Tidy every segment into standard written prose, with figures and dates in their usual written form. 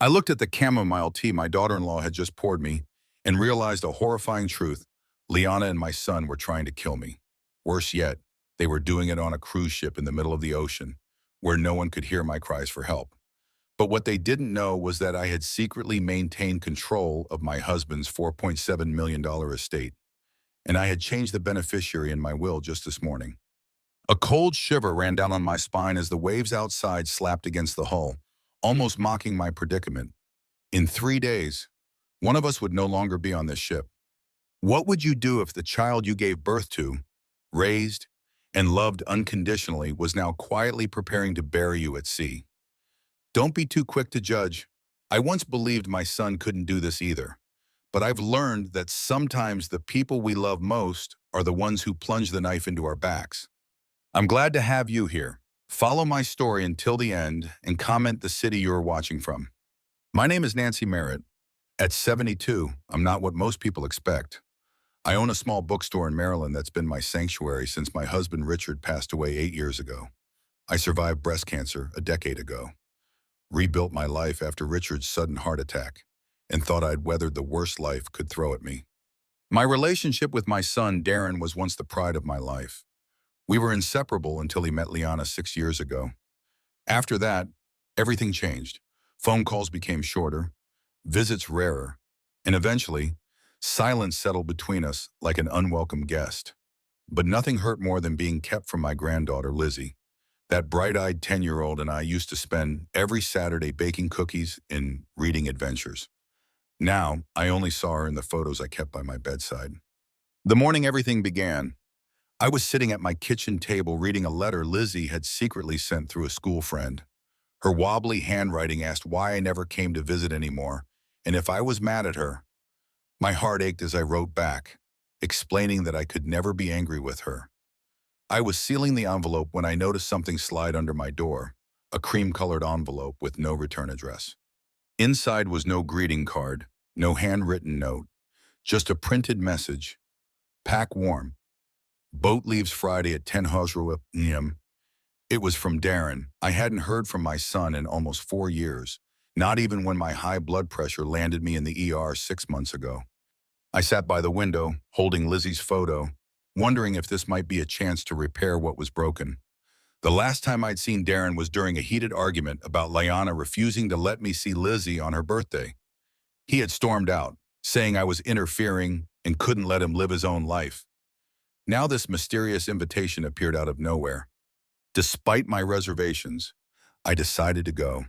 I looked at the chamomile tea my daughter-in-law had just poured me and realized a horrifying truth. Liana and my son were trying to kill me. Worse yet, they were doing it on a cruise ship in the middle of the ocean, where no one could hear my cries for help. But what they didn't know was that I had secretly maintained control of my husband's $4.7 million estate, and I had changed the beneficiary in my will just this morning. A cold shiver ran down on my spine as the waves outside slapped against the hull, almost mocking my predicament. In 3 days, one of us would no longer be on this ship. What would you do if the child you gave birth to, raised, and loved unconditionally was now quietly preparing to bury you at sea? Don't be too quick to judge. I once believed my son couldn't do this either, but I've learned that sometimes the people we love most are the ones who plunge the knife into our backs. I'm glad to have you here. Follow my story until the end and comment the city you're watching from. My name is Nancy Merritt. At 72, I'm not what most people expect. I own a small bookstore in Maryland that's been my sanctuary since my husband Richard passed away 8 years ago. I survived breast cancer a decade ago, rebuilt my life after Richard's sudden heart attack, and thought I'd weathered the worst life could throw at me. My relationship with my son, Darren, was once the pride of my life. We were inseparable until he met Liana 6 years ago. After that, everything changed. Phone calls became shorter, visits rarer, and eventually, silence settled between us like an unwelcome guest. But nothing hurt more than being kept from my granddaughter, Lizzie. That bright-eyed 10-year-old and I used to spend every Saturday baking cookies and reading adventures. Now, I only saw her in the photos I kept by my bedside. The morning everything began, I was sitting at my kitchen table reading a letter Lizzie had secretly sent through a school friend. Her wobbly handwriting asked why I never came to visit anymore, and if I was mad at her. My heart ached as I wrote back, explaining that I could never be angry with her. I was sealing the envelope when I noticed something slide under my door, a cream-colored envelope with no return address. Inside was no greeting card, no handwritten note, just a printed message. Pack warm. Boat leaves Friday at 10 p.m. It was from Darren. I hadn't heard from my son in almost 4 years, not even when my high blood pressure landed me in the ER 6 months ago. I sat by the window, holding Lizzie's photo, wondering if this might be a chance to repair what was broken. The last time I'd seen Darren was during a heated argument about Liana refusing to let me see Lizzie on her birthday. He had stormed out, saying I was interfering and couldn't let him live his own life. Now this mysterious invitation appeared out of nowhere. Despite my reservations, I decided to go.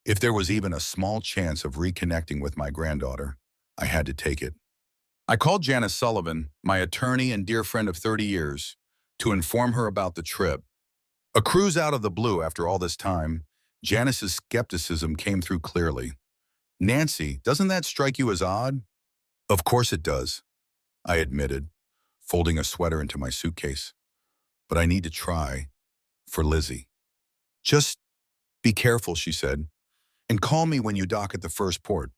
If there was even a small chance of reconnecting with my granddaughter, I had to take it. I called Janice Sullivan, my attorney and dear friend of 30 years, to inform her about the trip. A cruise out of the blue after all this time, Janice's skepticism came through clearly. "Nancy, doesn't that strike you as odd?" "Of course it does," I admitted, folding a sweater into my suitcase. "But I need to try, for Lizzie." "Just be careful," she said, "and call me when you dock at the first port."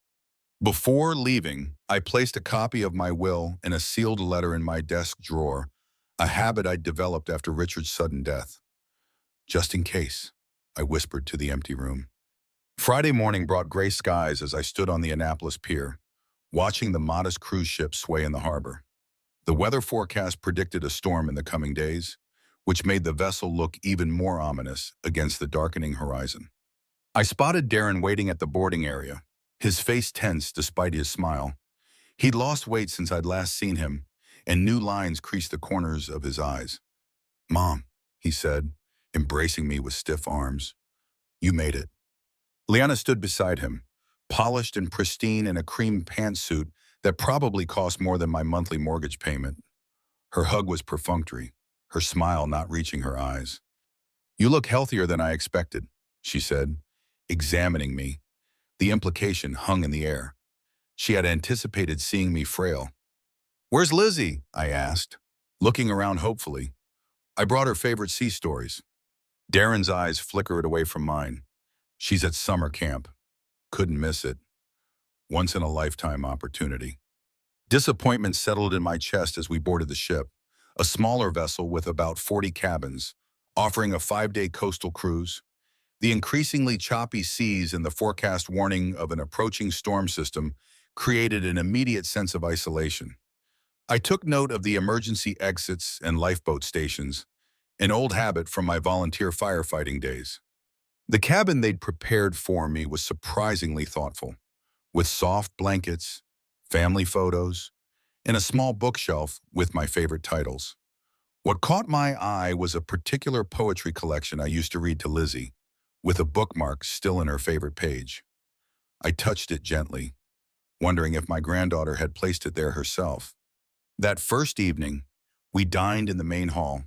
Before leaving, I placed a copy of my will and a sealed letter in my desk drawer, a habit I'd developed after Richard's sudden death. "Just in case," I whispered to the empty room. Friday morning brought gray skies as I stood on the Annapolis Pier, watching the modest cruise ship sway in the harbor. The weather forecast predicted a storm in the coming days, which made the vessel look even more ominous against the darkening horizon. I spotted Darren waiting at the boarding area, his face tense despite his smile. He'd lost weight since I'd last seen him, and new lines creased the corners of his eyes. "Mom," he said, embracing me with stiff arms. "You made it." Liana stood beside him, polished and pristine in a cream pantsuit that probably cost more than my monthly mortgage payment. Her hug was perfunctory, her smile not reaching her eyes. "You look healthier than I expected," she said, examining me. The implication hung in the air. She had anticipated seeing me frail. "Where's Lizzie?" I asked, looking around hopefully. "I brought her favorite sea stories." Darren's eyes flickered away from mine. "She's at summer camp. Couldn't miss it. Once-in-a-lifetime opportunity." Disappointment settled in my chest as we boarded the ship, a smaller vessel with about 40 cabins, offering a 5-day coastal cruise. The increasingly choppy seas and the forecast warning of an approaching storm system created an immediate sense of isolation. I took note of the emergency exits and lifeboat stations, an old habit from my volunteer firefighting days. The cabin they'd prepared for me was surprisingly thoughtful, with soft blankets, family photos, and a small bookshelf with my favorite titles. What caught my eye was a particular poetry collection I used to read to Lizzie, with a bookmark still in her favorite page. I touched it gently, wondering if my granddaughter had placed it there herself. That first evening, we dined in the main hall.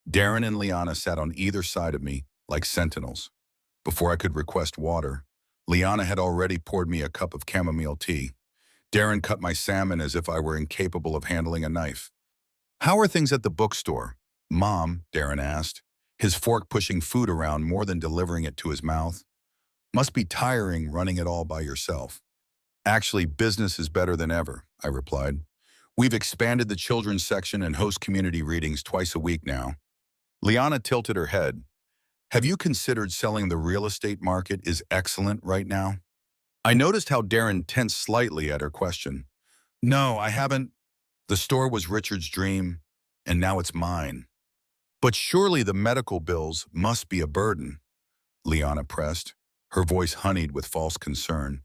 Darren and Liana sat on either side of me like sentinels. Before I could request water, Liana had already poured me a cup of chamomile tea. Darren cut my salmon as if I were incapable of handling a knife. "How are things at the bookstore, Mom?" Darren asked, his fork pushing food around more than delivering it to his mouth. "Must be tiring running it all by yourself." "Actually, business is better than ever," I replied. "We've expanded the children's section and host community readings twice a week now." Liana tilted her head. "Have you considered selling? The real estate market is excellent right now." I noticed how Darren tensed slightly at her question. "No, I haven't. The store was Richard's dream, and now it's mine." "But surely the medical bills must be a burden," Liana pressed, her voice honeyed with false concern.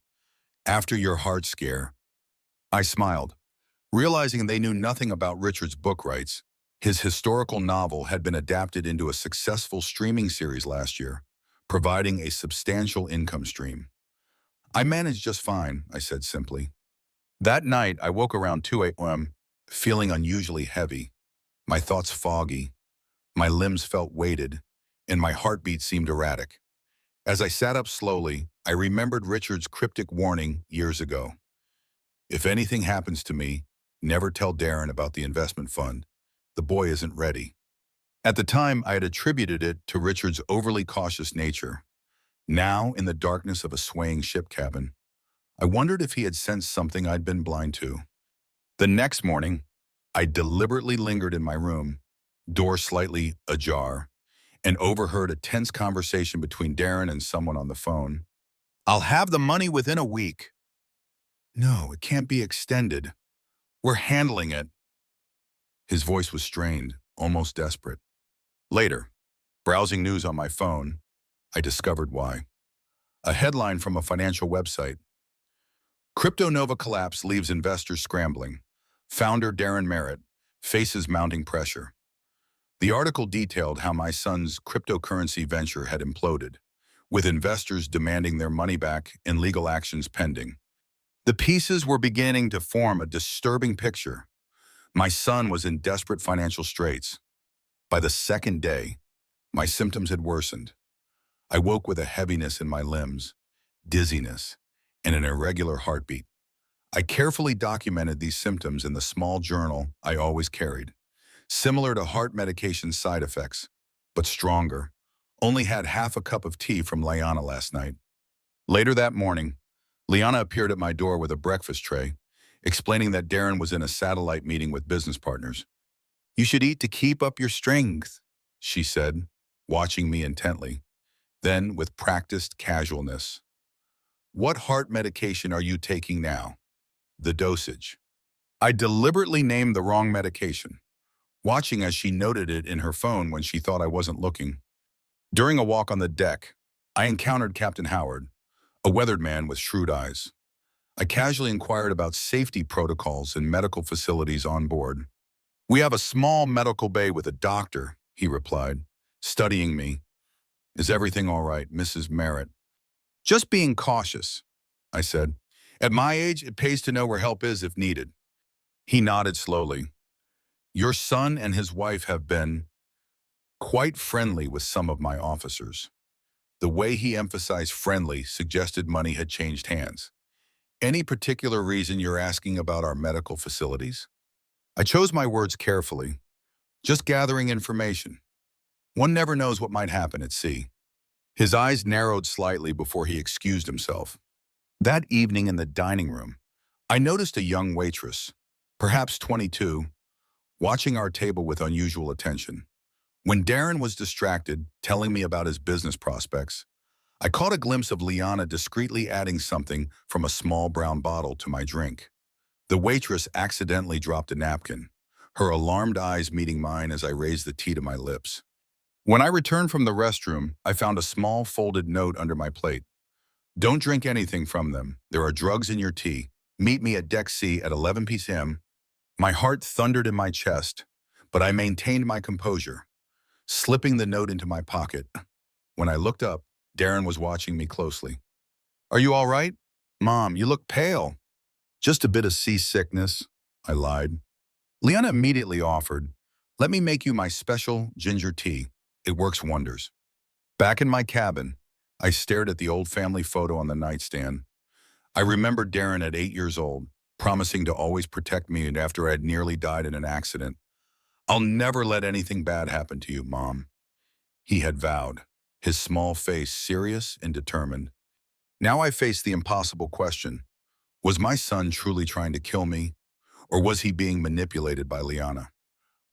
"After your heart scare." I smiled, realizing they knew nothing about Richard's book rights. His historical novel had been adapted into a successful streaming series last year, providing a substantial income stream. "I managed just fine," I said simply. That night, I woke around 2 a.m., feeling unusually heavy, my thoughts foggy, my limbs felt weighted, and my heartbeat seemed erratic. As I sat up slowly, I remembered Richard's cryptic warning years ago. "If anything happens to me, never tell Darren about the investment fund. The boy isn't ready." At the time, I had attributed it to Richard's overly cautious nature. Now, in the darkness of a swaying ship cabin, I wondered if he had sensed something I'd been blind to. The next morning, I deliberately lingered in my room, door slightly ajar, and overheard a tense conversation between Darren and someone on the phone. "I'll have the money within a week." "No, it can't be extended. We're handling it." His voice was strained, almost desperate. Later, browsing news on my phone, I discovered why. A headline from a financial website. "Crypto Nova collapse leaves investors scrambling. Founder Darren Merritt faces mounting pressure." The article detailed how my son's cryptocurrency venture had imploded, with investors demanding their money back and legal actions pending. The pieces were beginning to form a disturbing picture. My son was in desperate financial straits. By the second day, my symptoms had worsened. I woke with a heaviness in my limbs, dizziness, and an irregular heartbeat. I carefully documented these symptoms in the small journal I always carried. Similar to heart medication side effects, but stronger. Only had half a cup of tea from Liana last night. Later that morning, Liana appeared at my door with a breakfast tray, explaining that Darren was in a satellite meeting with business partners. "You should eat to keep up your strength," she said, watching me intently. Then, with practiced casualness, "What heart medication are you taking now?" "The dosage." I deliberately named the wrong medication, watching as she noted it in her phone when she thought I wasn't looking. During a walk on the deck, I encountered Captain Howard, a weathered man with shrewd eyes. I casually inquired about safety protocols and medical facilities on board. "We have a small medical bay with a doctor," he replied, studying me. "Is everything all right, Mrs. Merritt?" "Just being cautious," I said. "At my age, it pays to know where help is if needed." He nodded slowly. "Your son and his wife have been quite friendly with some of my officers." The way he emphasized friendly suggested money had changed hands. "Any particular reason you're asking about our medical facilities?" I chose my words carefully. "Just gathering information. One never knows what might happen at sea." His eyes narrowed slightly before he excused himself. That evening in the dining room, I noticed a young waitress, perhaps 22, watching our table with unusual attention. When Darren was distracted, telling me about his business prospects, I caught a glimpse of Liana discreetly adding something from a small brown bottle to my drink. The waitress accidentally dropped a napkin, her alarmed eyes meeting mine as I raised the tea to my lips. When I returned from the restroom, I found a small folded note under my plate. Don't drink anything from them. There are drugs in your tea. Meet me at Deck C at 11 p.m. My heart thundered in my chest, but I maintained my composure, slipping the note into my pocket. When I looked up, Darren was watching me closely. Are you all right? Mom, you look pale. Just a bit of seasickness, I lied. Liana immediately offered, let me make you my special ginger tea. It works wonders. Back in my cabin, I stared at the old family photo on the nightstand. I remembered Darren at 8 years old, promising to always protect me after I had nearly died in an accident. I'll never let anything bad happen to you, Mom. He had vowed, his small face serious and determined. Now I faced the impossible question. Was my son truly trying to kill me, or was he being manipulated by Liana?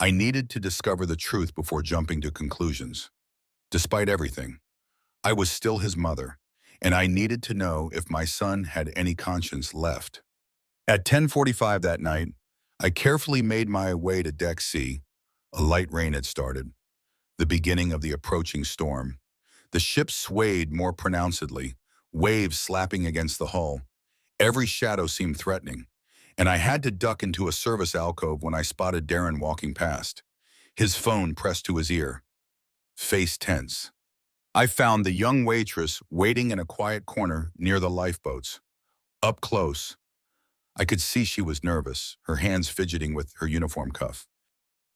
I needed to discover the truth before jumping to conclusions. Despite everything, I was still his mother, and I needed to know if my son had any conscience left. At 10:45 that night, I carefully made my way to Deck C. A light rain had started, the beginning of the approaching storm. The ship swayed more pronouncedly, waves slapping against the hull. Every shadow seemed threatening, and I had to duck into a service alcove when I spotted Darren walking past, his phone pressed to his ear, face tense. I found the young waitress waiting in a quiet corner near the lifeboats. Up close, I could see she was nervous, her hands fidgeting with her uniform cuff.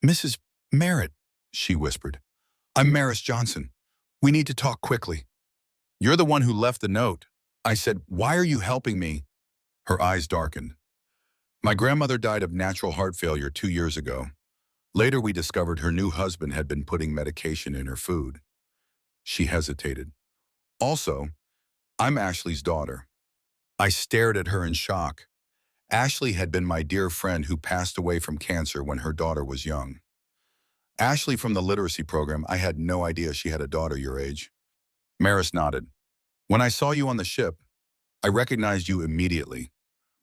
Mrs. Merritt, she whispered. I'm Maris Johnson. We need to talk quickly. You're the one who left the note. I said, why are you helping me? Her eyes darkened. My grandmother died of natural heart failure 2 years ago. Later, we discovered her new husband had been putting medication in her food. She hesitated. Also, I'm Ashley's daughter. I stared at her in shock. Ashley had been my dear friend who passed away from cancer when her daughter was young. Ashley from the literacy program, I had no idea she had a daughter your age. Maris nodded. When I saw you on the ship, I recognized you immediately.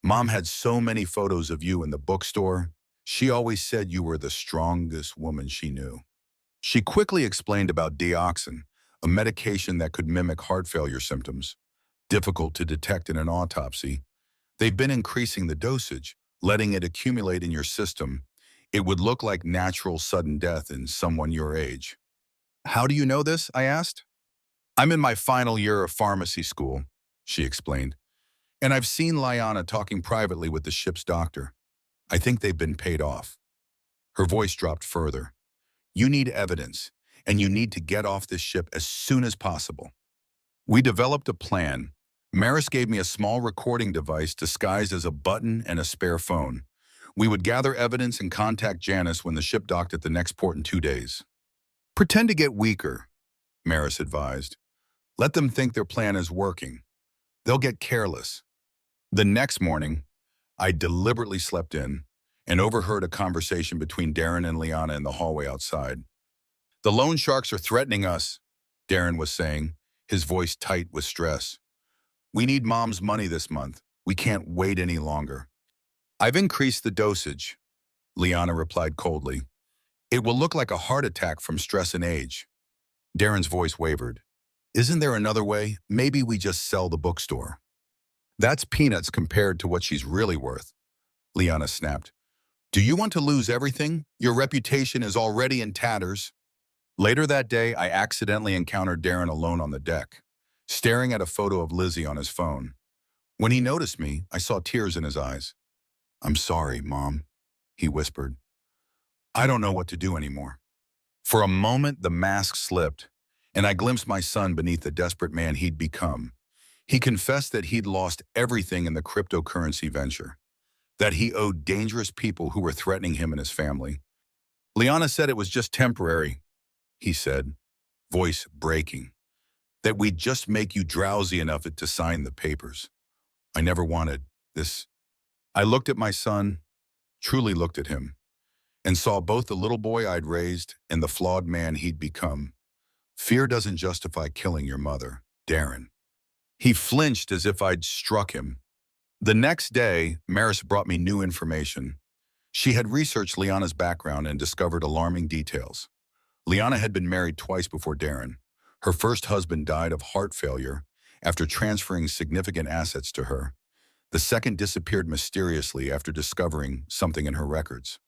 Mom had so many photos of you in the bookstore. She always said you were the strongest woman she knew. She quickly explained about dioxin, a medication that could mimic heart failure symptoms. Difficult to detect in an autopsy. They've been increasing the dosage, letting it accumulate in your system. It would look like natural sudden death in someone your age. How do you know this? I asked. I'm in my final year of pharmacy school, she explained. And I've seen Liana talking privately with the ship's doctor. I think they've been paid off. Her voice dropped further. You need evidence, and you need to get off this ship as soon as possible. We developed a plan. Maris gave me a small recording device disguised as a button and a spare phone. We would gather evidence and contact Janice when the ship docked at the next port in 2 days. Pretend to get weaker, Maris advised. Let them think their plan is working. They'll get careless. The next morning, I deliberately slept in and overheard a conversation between Darren and Liana in the hallway outside. The loan sharks are threatening us, Darren was saying, his voice tight with stress. We need Mom's money this month. We can't wait any longer. I've increased the dosage, Liana replied coldly. It will look like a heart attack from stress and age. Darren's voice wavered. Isn't there another way? Maybe we just sell the bookstore. That's peanuts compared to what she's really worth, Liana snapped. Do you want to lose everything? Your reputation is already in tatters. Later that day, I accidentally encountered Darren alone on the deck, staring at a photo of Lizzie on his phone. When he noticed me, I saw tears in his eyes. I'm sorry, Mom, he whispered. I don't know what to do anymore. For a moment, the mask slipped, and I glimpsed my son beneath the desperate man he'd become. He confessed that he'd lost everything in the cryptocurrency venture, that he owed dangerous people who were threatening him and his family. Liana said it was just temporary, he said, voice breaking, that we'd just make you drowsy enough to sign the papers. I never wanted this. I looked at my son, truly looked at him, and saw both the little boy I'd raised and the flawed man he'd become. Fear doesn't justify killing your mother, Darren. He flinched as if I'd struck him. The next day, Maris brought me new information. She had researched Liana's background and discovered alarming details. Liana had been married twice before Darren. Her first husband died of heart failure after transferring significant assets to her. The second disappeared mysteriously after discovering something in her records.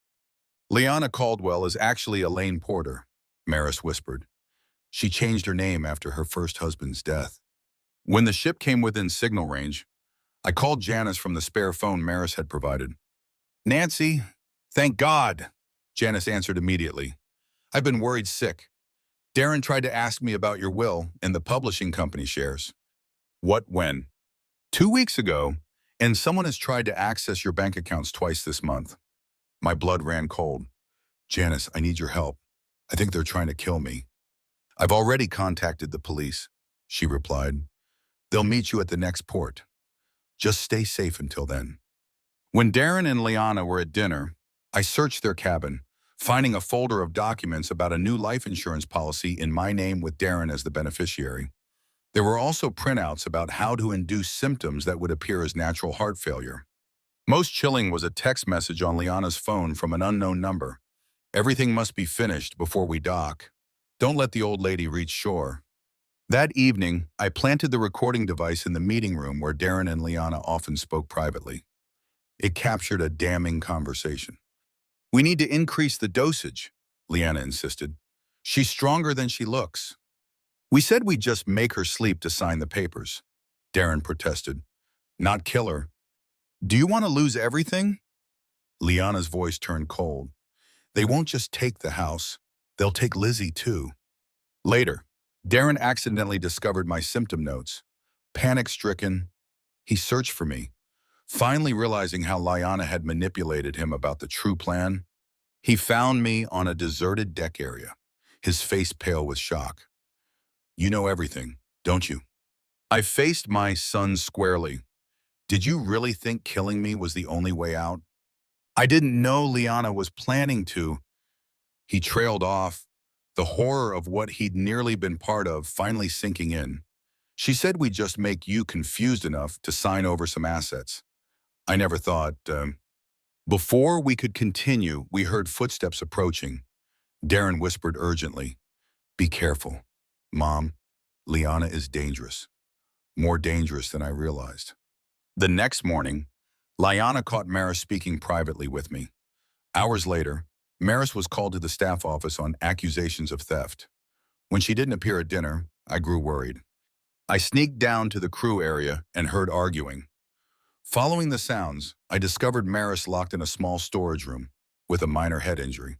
Liana Caldwell is actually Elaine Porter, Maris whispered. She changed her name after her first husband's death. When the ship came within signal range, I called Janice from the spare phone Maris had provided. "Nancy, thank God," Janice answered immediately. "I've been worried sick. Darren tried to ask me about your will and the publishing company shares." "What, when?" "2 weeks ago, and someone has tried to access your bank accounts twice this month." My blood ran cold. "Janice, I need your help. I think they're trying to kill me." "I've already contacted the police," she replied. "They'll meet you at the next port. Just stay safe until then." When Darren and Liana were at dinner, I searched their cabin, finding a folder of documents about a new life insurance policy in my name with Darren as the beneficiary. There were also printouts about how to induce symptoms that would appear as natural heart failure. Most chilling was a text message on Liana's phone from an unknown number. "Everything must be finished before we dock. Don't let the old lady reach shore." That evening, I planted the recording device in the meeting room where Darren and Liana often spoke privately. It captured a damning conversation. "We need to increase the dosage," Liana insisted. "She's stronger than she looks." "We said we'd just make her sleep to sign the papers," Darren protested. "Not kill her." "Do you want to lose everything?" Liana's voice turned cold. "They won't just take the house. They'll take Lizzie too." Later, Darren accidentally discovered my symptom notes. Panic-stricken, he searched for me. Finally realizing how Liana had manipulated him about the true plan, he found me on a deserted deck area, his face pale with shock. "You know everything, don't you?" I faced my son squarely. "Did you really think killing me was the only way out?" "I didn't know Liana was planning to." He trailed off, the horror of what he'd nearly been part of finally sinking in. "She said we'd just make you confused enough to sign over some assets." I never thought. Before we could continue, we heard footsteps approaching. Darren whispered urgently, "Be careful. Mom, Liana is dangerous. More dangerous than I realized." The next morning, Liana caught Maris speaking privately with me. Hours later, Maris was called to the staff office on accusations of theft. When she didn't appear at dinner, I grew worried. I sneaked down to the crew area and heard arguing. Following the sounds, I discovered Maris locked in a small storage room with a minor head injury.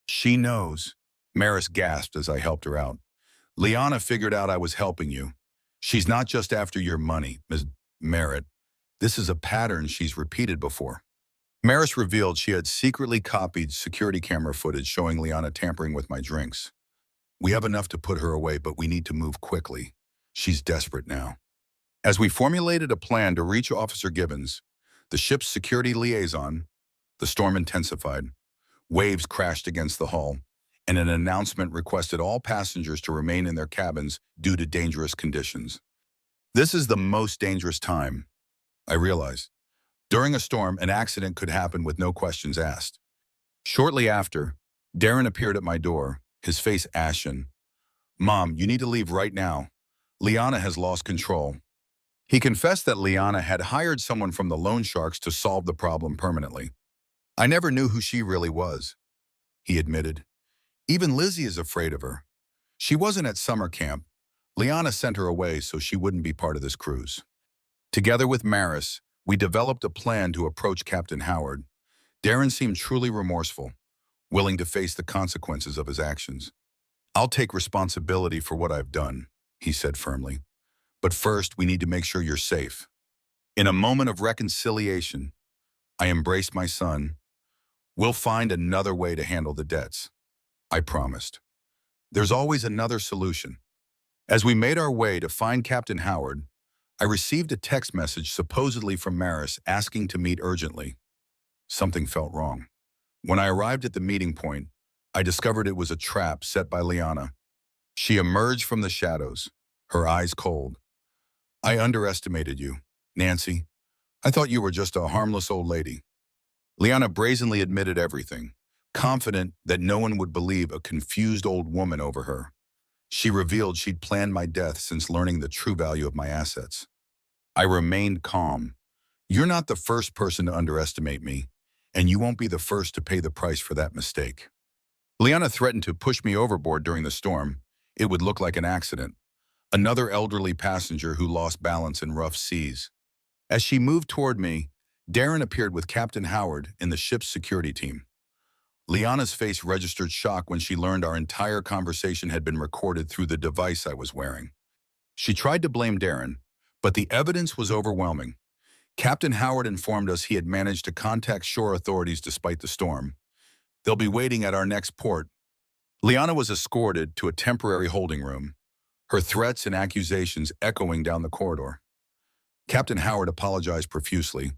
"She knows," Maris gasped as I helped her out. "Liana figured out I was helping you. She's not just after your money, Ms. Merritt. This is a pattern she's repeated before." Maris revealed she had secretly copied security camera footage showing Liana tampering with my drinks. "We have enough to put her away, but we need to move quickly. She's desperate now." As we formulated a plan to reach Officer Gibbons, the ship's security liaison, the storm intensified. Waves crashed against the hull, and an announcement requested all passengers to remain in their cabins due to dangerous conditions. This is the most dangerous time, I realized. During a storm, an accident could happen with no questions asked. Shortly after, Darren appeared at my door, his face ashen. "Mom, you need to leave right now. Liana has lost control." He confessed that Liana had hired someone from the loan sharks to solve the problem permanently. "I never knew who she really was," he admitted. "Even Lizzie is afraid of her. She wasn't at summer camp. Liana sent her away so she wouldn't be part of this cruise." Together with Maris, we developed a plan to approach Captain Howard. Darren seemed truly remorseful, willing to face the consequences of his actions. "I'll take responsibility for what I've done," he said firmly. "But first, we need to make sure you're safe." In a moment of reconciliation, I embraced my son. "We'll find another way to handle the debts," I promised. "There's always another solution." As we made our way to find Captain Howard, I received a text message supposedly from Maris asking to meet urgently. Something felt wrong. When I arrived at the meeting point, I discovered it was a trap set by Liana. She emerged from the shadows, her eyes cold. I underestimated you, Nancy. I thought you were just a harmless old lady. Liana brazenly admitted everything, confident that no one would believe a confused old woman over her. She revealed she'd planned my death since learning the true value of my assets. I remained calm. You're not the first person to underestimate me, and you won't be the first to pay the price for that mistake. Liana threatened to push me overboard during the storm. It would look like an accident. Another elderly passenger who lost balance in rough seas. As she moved toward me, Darren appeared with Captain Howard in the ship's security team. Liana's face registered shock when she learned our entire conversation had been recorded through the device I was wearing. She tried to blame Darren, but the evidence was overwhelming. Captain Howard informed us he had managed to contact shore authorities despite the storm. They'll be waiting at our next port. Liana was escorted to a temporary holding room, her threats and accusations echoing down the corridor. Captain Howard apologized profusely,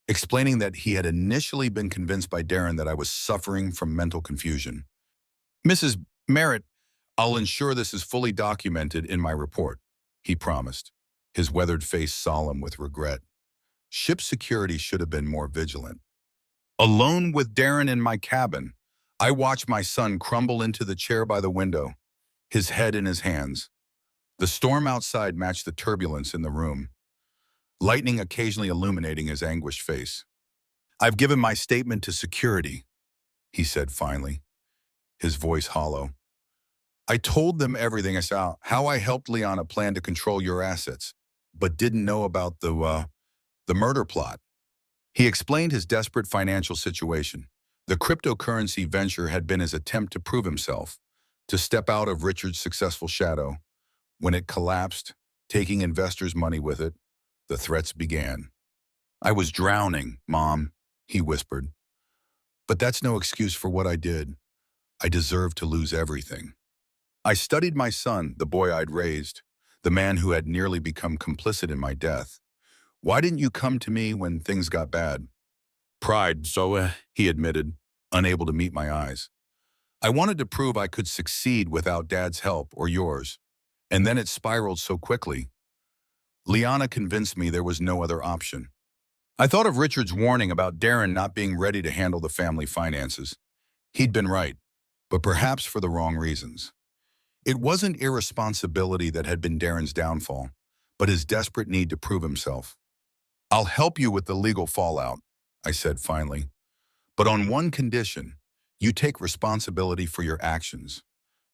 explaining that he had initially been convinced by Darren that I was suffering from mental confusion. Mrs. Merritt, I'll ensure this is fully documented in my report, he promised, his weathered face solemn with regret. Ship security should have been more vigilant. Alone with Darren in my cabin, I watched my son crumble into the chair by the window, his head in his hands. The storm outside matched the turbulence in the room, lightning occasionally illuminating his anguished face. I've given my statement to security, he said finally, his voice hollow. I told them everything. I saw how I helped Liana plan to control your assets, but didn't know about the murder plot. He explained his desperate financial situation. The cryptocurrency venture had been his attempt to prove himself, to step out of Richard's successful shadow. When it collapsed, taking investors' money with it, the threats began. I was drowning, Mom, he whispered. But that's no excuse for what I did. I deserved to lose everything. I studied my son, the boy I'd raised, the man who had nearly become complicit in my death. Why didn't you come to me when things got bad? Pride, he admitted, unable to meet my eyes. I wanted to prove I could succeed without Dad's help or yours, and then it spiraled so quickly. Liana convinced me there was no other option. I thought of Richard's warning about Darren not being ready to handle the family finances. He'd been right, but perhaps for the wrong reasons. It wasn't irresponsibility that had been Darren's downfall, but his desperate need to prove himself. I'll help you with the legal fallout, I said finally, but on one condition: you take responsibility for your actions.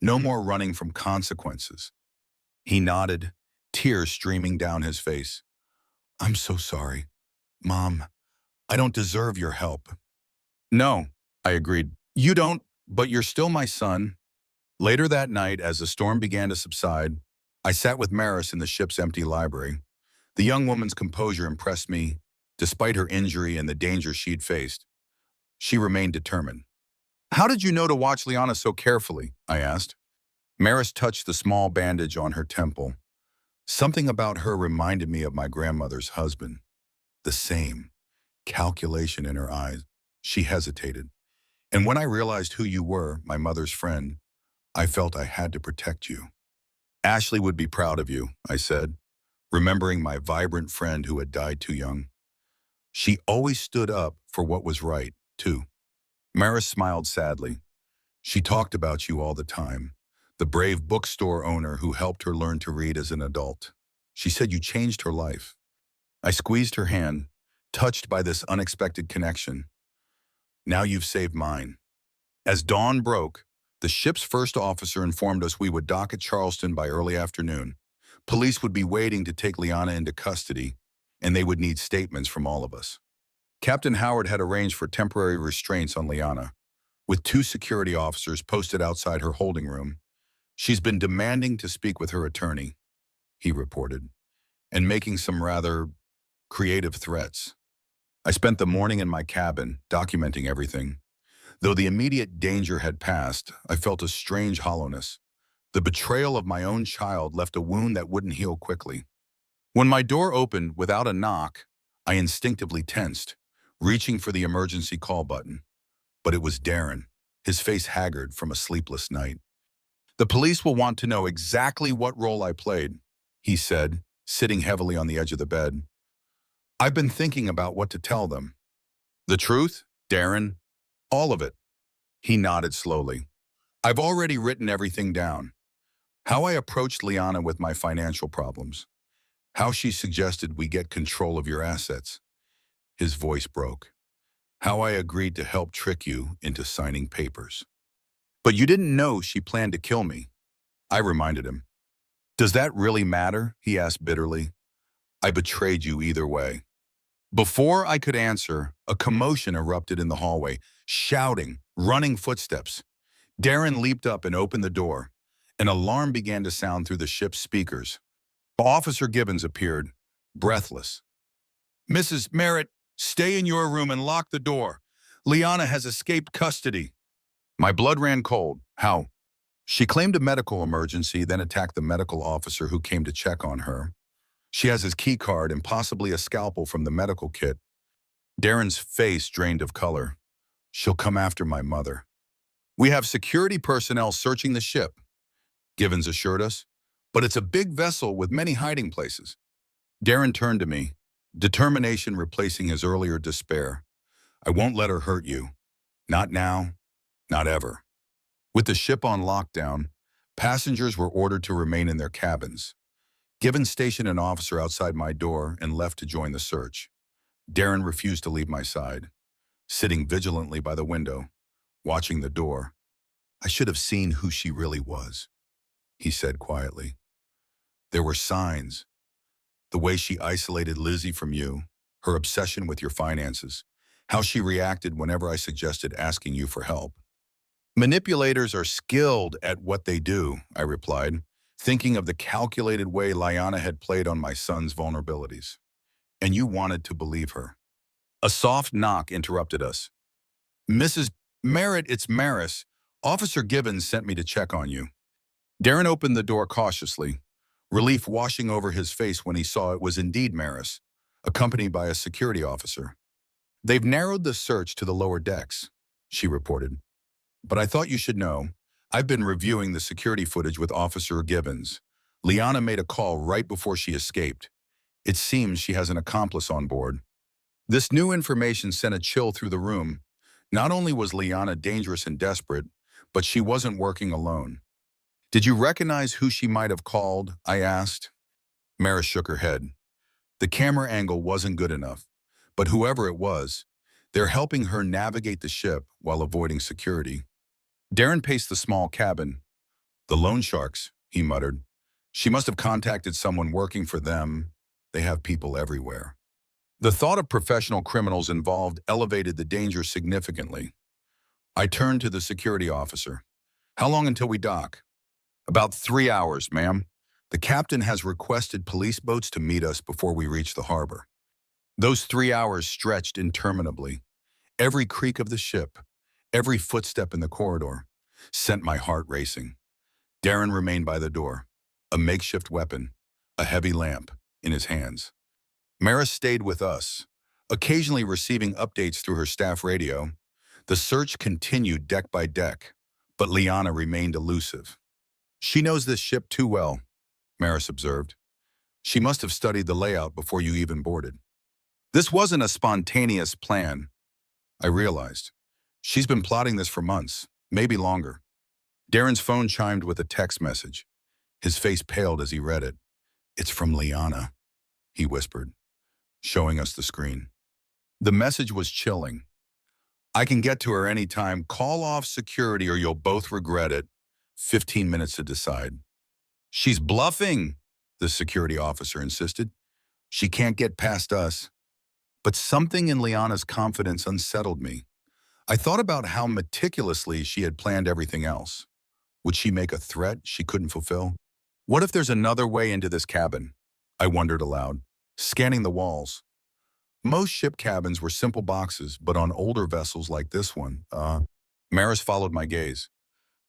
No more running from consequences. He nodded, tears streaming down his face. I'm so sorry. Mom, I don't deserve your help. No, I agreed. You don't, but you're still my son. Later that night, as the storm began to subside, I sat with Maris in the ship's empty library. The young woman's composure impressed me, despite her injury and the danger she'd faced. She remained determined. How did you know to watch Liana so carefully? I asked. Maris touched the small bandage on her temple. Something about her reminded me of my grandmother's husband. The same calculation in her eyes. She hesitated. And when I realized who you were, my mother's friend, I felt I had to protect you. Ashley would be proud of you, I said, remembering my vibrant friend who had died too young. She always stood up for what was right, too. Maris smiled sadly. She talked about you all the time, the brave bookstore owner who helped her learn to read as an adult. She said you changed her life. I squeezed her hand, touched by this unexpected connection. Now you've saved mine. As dawn broke, the ship's first officer informed us we would dock at Charleston by early afternoon. Police would be waiting to take Liana into custody, and they would need statements from all of us. Captain Howard had arranged for temporary restraints on Liana, with 2 security officers posted outside her holding room. She's been demanding to speak with her attorney, he reported, and making some rather creative threats. I spent the morning in my cabin, documenting everything. Though the immediate danger had passed, I felt a strange hollowness. The betrayal of my own child left a wound that wouldn't heal quickly. When my door opened without a knock, I instinctively tensed, reaching for the emergency call button. But it was Darren, his face haggard from a sleepless night. The police will want to know exactly what role I played, he said, sitting heavily on the edge of the bed. I've been thinking about what to tell them. The truth, Darren? All of it. He nodded slowly. I've already written everything down. How I approached Liana with my financial problems. How she suggested we get control of your assets. His voice broke. How I agreed to help trick you into signing papers. But you didn't know she planned to kill me, I reminded him. Does that really matter? He asked bitterly. I betrayed you either way. Before I could answer, a commotion erupted in the hallway, shouting, running footsteps. Darren leaped up and opened the door. An alarm began to sound through the ship's speakers. Officer Gibbons appeared, breathless. Mrs. Merritt, stay in your room and lock the door. Liana has escaped custody. My blood ran cold. How? She claimed a medical emergency, then attacked the medical officer who came to check on her. She has his key card and possibly a scalpel from the medical kit. Darren's face drained of color. She'll come after my mother. We have security personnel searching the ship, Gibbons assured us, but it's a big vessel with many hiding places. Darren turned to me, determination replacing his earlier despair. I won't let her hurt you. Not now, not ever. With the ship on lockdown, passengers were ordered to remain in their cabins. Gibbons stationed an officer outside my door and left to join the search. Darren refused to leave my side, sitting vigilantly by the window, watching the door. I should have seen who she really was, he said quietly. There were signs. The way she isolated Lizzie from you, her obsession with your finances, how she reacted whenever I suggested asking you for help. Manipulators are skilled at what they do, I replied, thinking of the calculated way Liana had played on my son's vulnerabilities. And you wanted to believe her. A soft knock interrupted us. Mrs. Merritt, it's Maris. Officer Gibbons sent me to check on you. Darren opened the door cautiously, relief washing over his face when he saw it was indeed Maris, accompanied by a security officer. They've narrowed the search to the lower decks, she reported. But I thought you should know, I've been reviewing the security footage with Officer Gibbons. Liana made a call right before she escaped. It seems she has an accomplice on board. This new information sent a chill through the room. Not only was Liana dangerous and desperate, but she wasn't working alone. Did you recognize who she might have called? I asked. Maris shook her head. The camera angle wasn't good enough, but whoever it was, they're helping her navigate the ship while avoiding security. Darren paced the small cabin. The loan sharks, he muttered. She must have contacted someone working for them. They have people everywhere. The thought of professional criminals involved elevated the danger significantly. I turned to the security officer. How long until we dock? About 3 hours, ma'am. The captain has requested police boats to meet us before we reach the harbor. Those 3 hours stretched interminably. Every creak of the ship, every footstep in the corridor, sent my heart racing. Darren remained by the door, a makeshift weapon, a heavy lamp, in his hands. Maris stayed with us, occasionally receiving updates through her staff radio. The search continued deck by deck, but Liana remained elusive. She knows this ship too well, Maris observed. She must have studied the layout before you even boarded. This wasn't a spontaneous plan, I realized. She's been plotting this for months, maybe longer. Darren's phone chimed with a text message. His face paled as he read it. It's from Liana, he whispered, showing us the screen. The message was chilling. I can get to her anytime. Call off security or you'll both regret it. 15 minutes to decide. She's bluffing, the security officer insisted. She can't get past us. But something in Liana's confidence unsettled me. I thought about how meticulously she had planned everything else. Would she make a threat she couldn't fulfill? What if there's another way into this cabin? I wondered aloud, scanning the walls. Most ship cabins were simple boxes, but on older vessels like this one, Maris followed my gaze.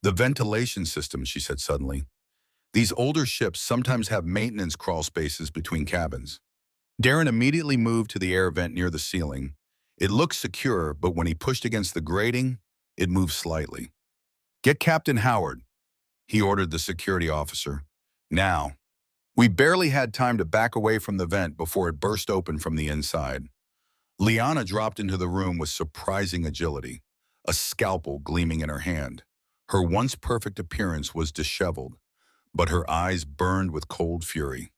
The ventilation system, she said suddenly. These older ships sometimes have maintenance crawl spaces between cabins. Darren immediately moved to the air vent near the ceiling. It looked secure, but when he pushed against the grating, it moved slightly. Get Captain Howard, he ordered the security officer. Now. We barely had time to back away from the vent before it burst open from the inside. Liana dropped into the room with surprising agility, a scalpel gleaming in her hand. Her once perfect appearance was disheveled, but her eyes burned with cold fury.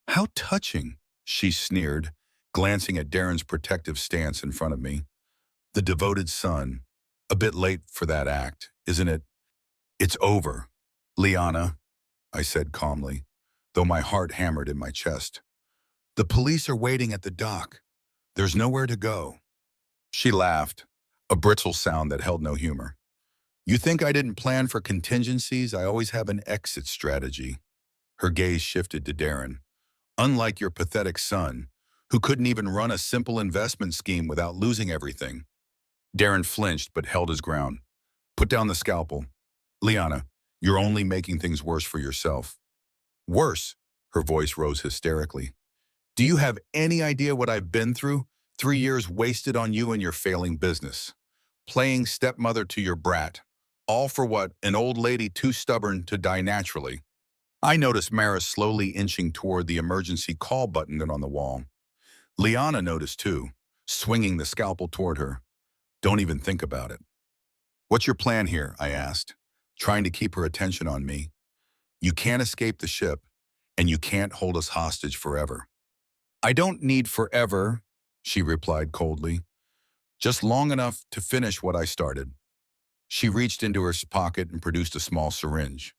"How touching," she sneered, glancing at Darren's protective stance in front of me. "The devoted son. A bit late for that act, isn't it?" "It's over, Liana," I said calmly, though my heart hammered in my chest. "The police are waiting at the dock. There's nowhere to go." She laughed, a brittle sound that held no humor. "You think I didn't plan for contingencies? I always have an exit strategy." Her gaze shifted to Darren. "Unlike your pathetic son, who couldn't even run a simple investment scheme without losing everything." Darren flinched but held his ground. "Put down the scalpel. Liana, you're only making things worse for yourself." "Worse?" Her voice rose hysterically. "Do you have any idea what I've been through? 3 years wasted on you and your failing business. Playing stepmother to your brat. All for what? An old lady too stubborn to die naturally." I noticed Maris slowly inching toward the emergency call button on the wall. Liana noticed too, swinging the scalpel toward her. "Don't even think about it." "What's your plan here?" I asked, trying to keep her attention on me. "You can't escape the ship, and you can't hold us hostage forever." "I don't need forever," she replied coldly. "Just long enough to finish what I started." She reached into her pocket and produced a small syringe.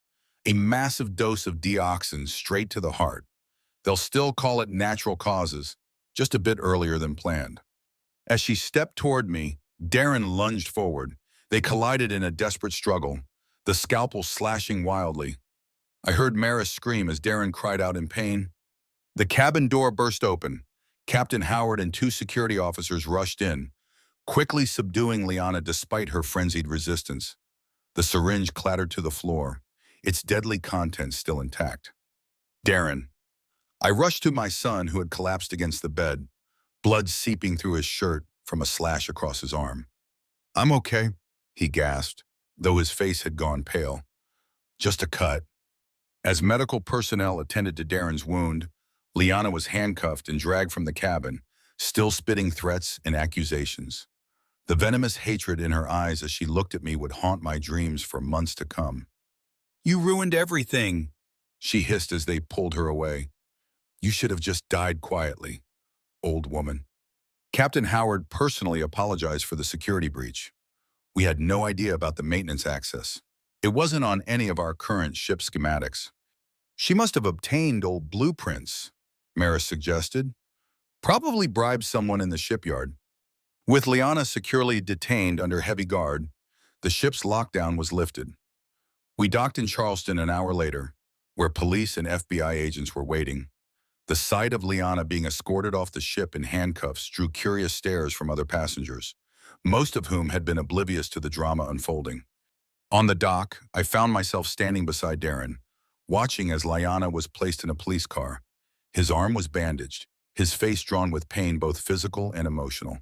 A massive dose of deoxin straight to the heart. They'll still call it natural causes, just a bit earlier than planned. As she stepped toward me, Darren lunged forward. They collided in a desperate struggle, the scalpel slashing wildly. I heard Maris scream as Darren cried out in pain. The cabin door burst open. Captain Howard and 2 security officers rushed in, quickly subduing Liana despite her frenzied resistance. The syringe clattered to the floor, its deadly contents still intact. "Darren." I rushed to my son, who had collapsed against the bed, blood seeping through his shirt from a slash across his arm. "I'm okay," he gasped, though his face had gone pale. "Just a cut." As medical personnel attended to Darren's wound, Liana was handcuffed and dragged from the cabin, still spitting threats and accusations. The venomous hatred in her eyes as she looked at me would haunt my dreams for months to come. "You ruined everything," she hissed as they pulled her away. "You should have just died quietly, old woman." Captain Howard personally apologized for the security breach. "We had no idea about the maintenance access. It wasn't on any of our current ship schematics." "She must have obtained old blueprints," Maris suggested. "Probably bribed someone in the shipyard." With Liana securely detained under heavy guard, the ship's lockdown was lifted. We docked in Charleston an hour later, where police and FBI agents were waiting. The sight of Liana being escorted off the ship in handcuffs drew curious stares from other passengers, most of whom had been oblivious to the drama unfolding. On the dock, I found myself standing beside Darren, watching as Liana was placed in a police car. His arm was bandaged, his face drawn with pain both physical and emotional.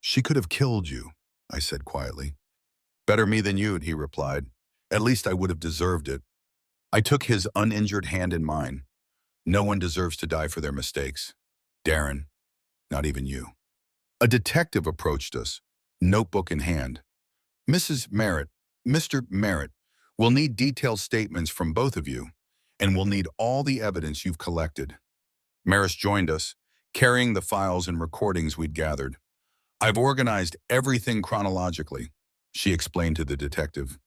"She could have killed you," I said quietly. "Better me than you," he replied. "At least I would have deserved it." I took his uninjured hand in mine. "No one deserves to die for their mistakes. Darren, not even you." A detective approached us, notebook in hand. "Mrs. Merritt, Mr. Merritt, we'll need detailed statements from both of you, and we'll need all the evidence you've collected." Maris joined us, carrying the files and recordings we'd gathered. "I've organized everything chronologically," she explained to the detective,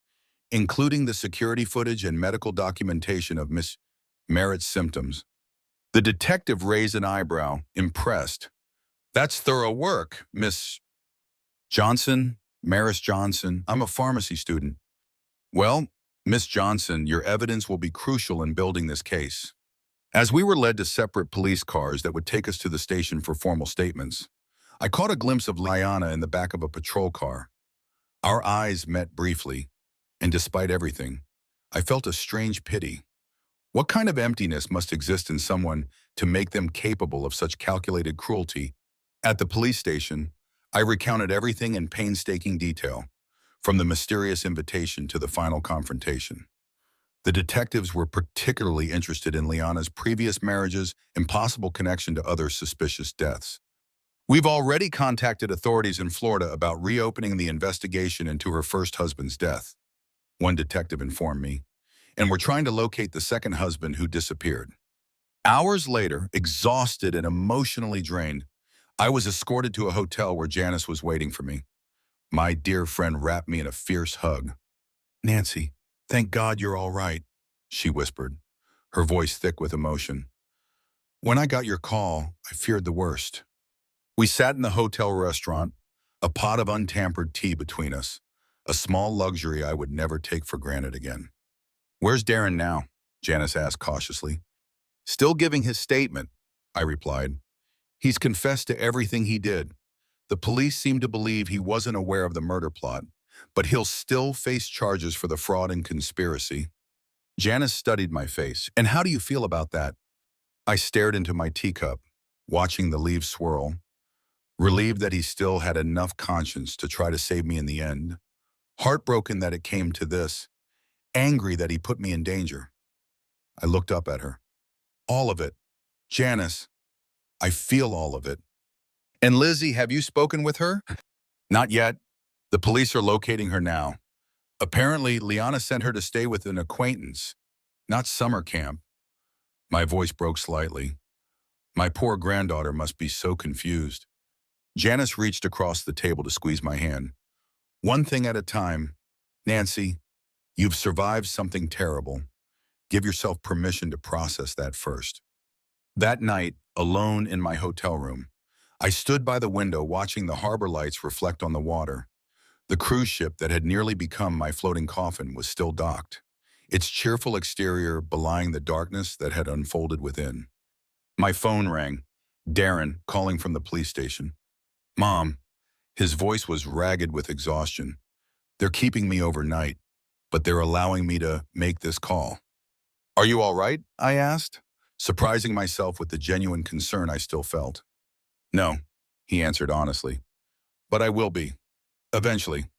"including the security footage and medical documentation of Miss Merritt's symptoms." The detective raised an eyebrow, impressed. "That's thorough work, Miss Johnson, Maris Johnson. I'm a pharmacy student." "Well, Miss Johnson, your evidence will be crucial in building this case." As we were led to separate police cars that would take us to the station for formal statements, I caught a glimpse of Liana in the back of a patrol car. Our eyes met briefly, and despite everything, I felt a strange pity. What kind of emptiness must exist in someone to make them capable of such calculated cruelty? At the police station, I recounted everything in painstaking detail, from the mysterious invitation to the final confrontation. The detectives were particularly interested in Liana's previous marriages and possible connection to other suspicious deaths. We've already contacted authorities in Florida about reopening the investigation into her first husband's death, one detective informed me, and we're trying to locate the second husband who disappeared. Hours later, exhausted and emotionally drained, I was escorted to a hotel where Janice was waiting for me. My dear friend wrapped me in a fierce hug. "Nancy, thank God you're all right," she whispered, her voice thick with emotion. "When I got your call, I feared the worst." We sat in the hotel restaurant, a pot of untampered tea between us, a small luxury I would never take for granted again. "Where's Darren now?" Janice asked cautiously. "Still giving his statement," I replied. "He's confessed to everything he did. The police seem to believe he wasn't aware of the murder plot, but he'll still face charges for the fraud and conspiracy." Janice studied my face. "And how do you feel about that?" I stared into my teacup, watching the leaves swirl, relieved that he still had enough conscience to try to save me in the end, heartbroken that it came to this, angry that he put me in danger. I looked up at her. "All of it. Janice, I feel all of it." "And Lizzie, have you spoken with her?" "Not yet. The police are locating her now. Apparently, Liana sent her to stay with an acquaintance, not summer camp." My voice broke slightly. My poor granddaughter must be so confused. Janice reached across the table to squeeze my hand. "One thing at a time. Nancy, you've survived something terrible. Give yourself permission to process that first." That night, alone in my hotel room, I stood by the window watching the harbor lights reflect on the water. The cruise ship that had nearly become my floating coffin was still docked, its cheerful exterior belying the darkness that had unfolded within. My phone rang. Darren, calling from the police station. "Mom," his voice was ragged with exhaustion. "They're keeping me overnight, but they're allowing me to make this call." "Are you all right?" I asked, surprising myself with the genuine concern I still felt. "No," he answered honestly, "but I will be. Eventually.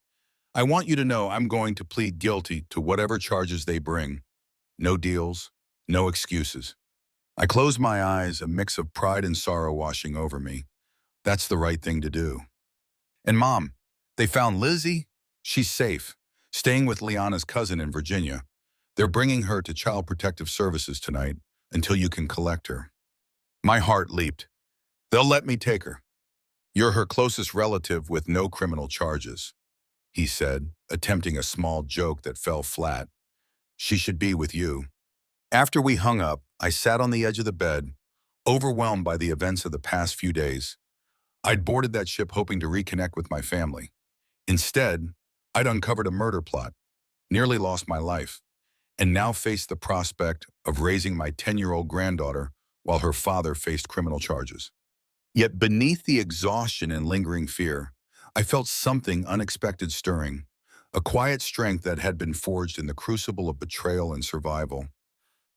I want you to know I'm going to plead guilty to whatever charges they bring. No deals, no excuses." I closed my eyes, a mix of pride and sorrow washing over me. That's the right thing to do. "And Mom, they found Lizzie? She's safe, staying with Liana's cousin in Virginia. They're bringing her to Child Protective Services tonight until you can collect her." My heart leaped. "They'll let me take her." "You're her closest relative with no criminal charges," he said, attempting a small joke that fell flat. "She should be with you." After we hung up, I sat on the edge of the bed, overwhelmed by the events of the past few days. I'd boarded that ship hoping to reconnect with my family. Instead, I'd uncovered a murder plot, nearly lost my life, and now faced the prospect of raising my 10-year-old granddaughter while her father faced criminal charges. Yet beneath the exhaustion and lingering fear, I felt something unexpected stirring, a quiet strength that had been forged in the crucible of betrayal and survival,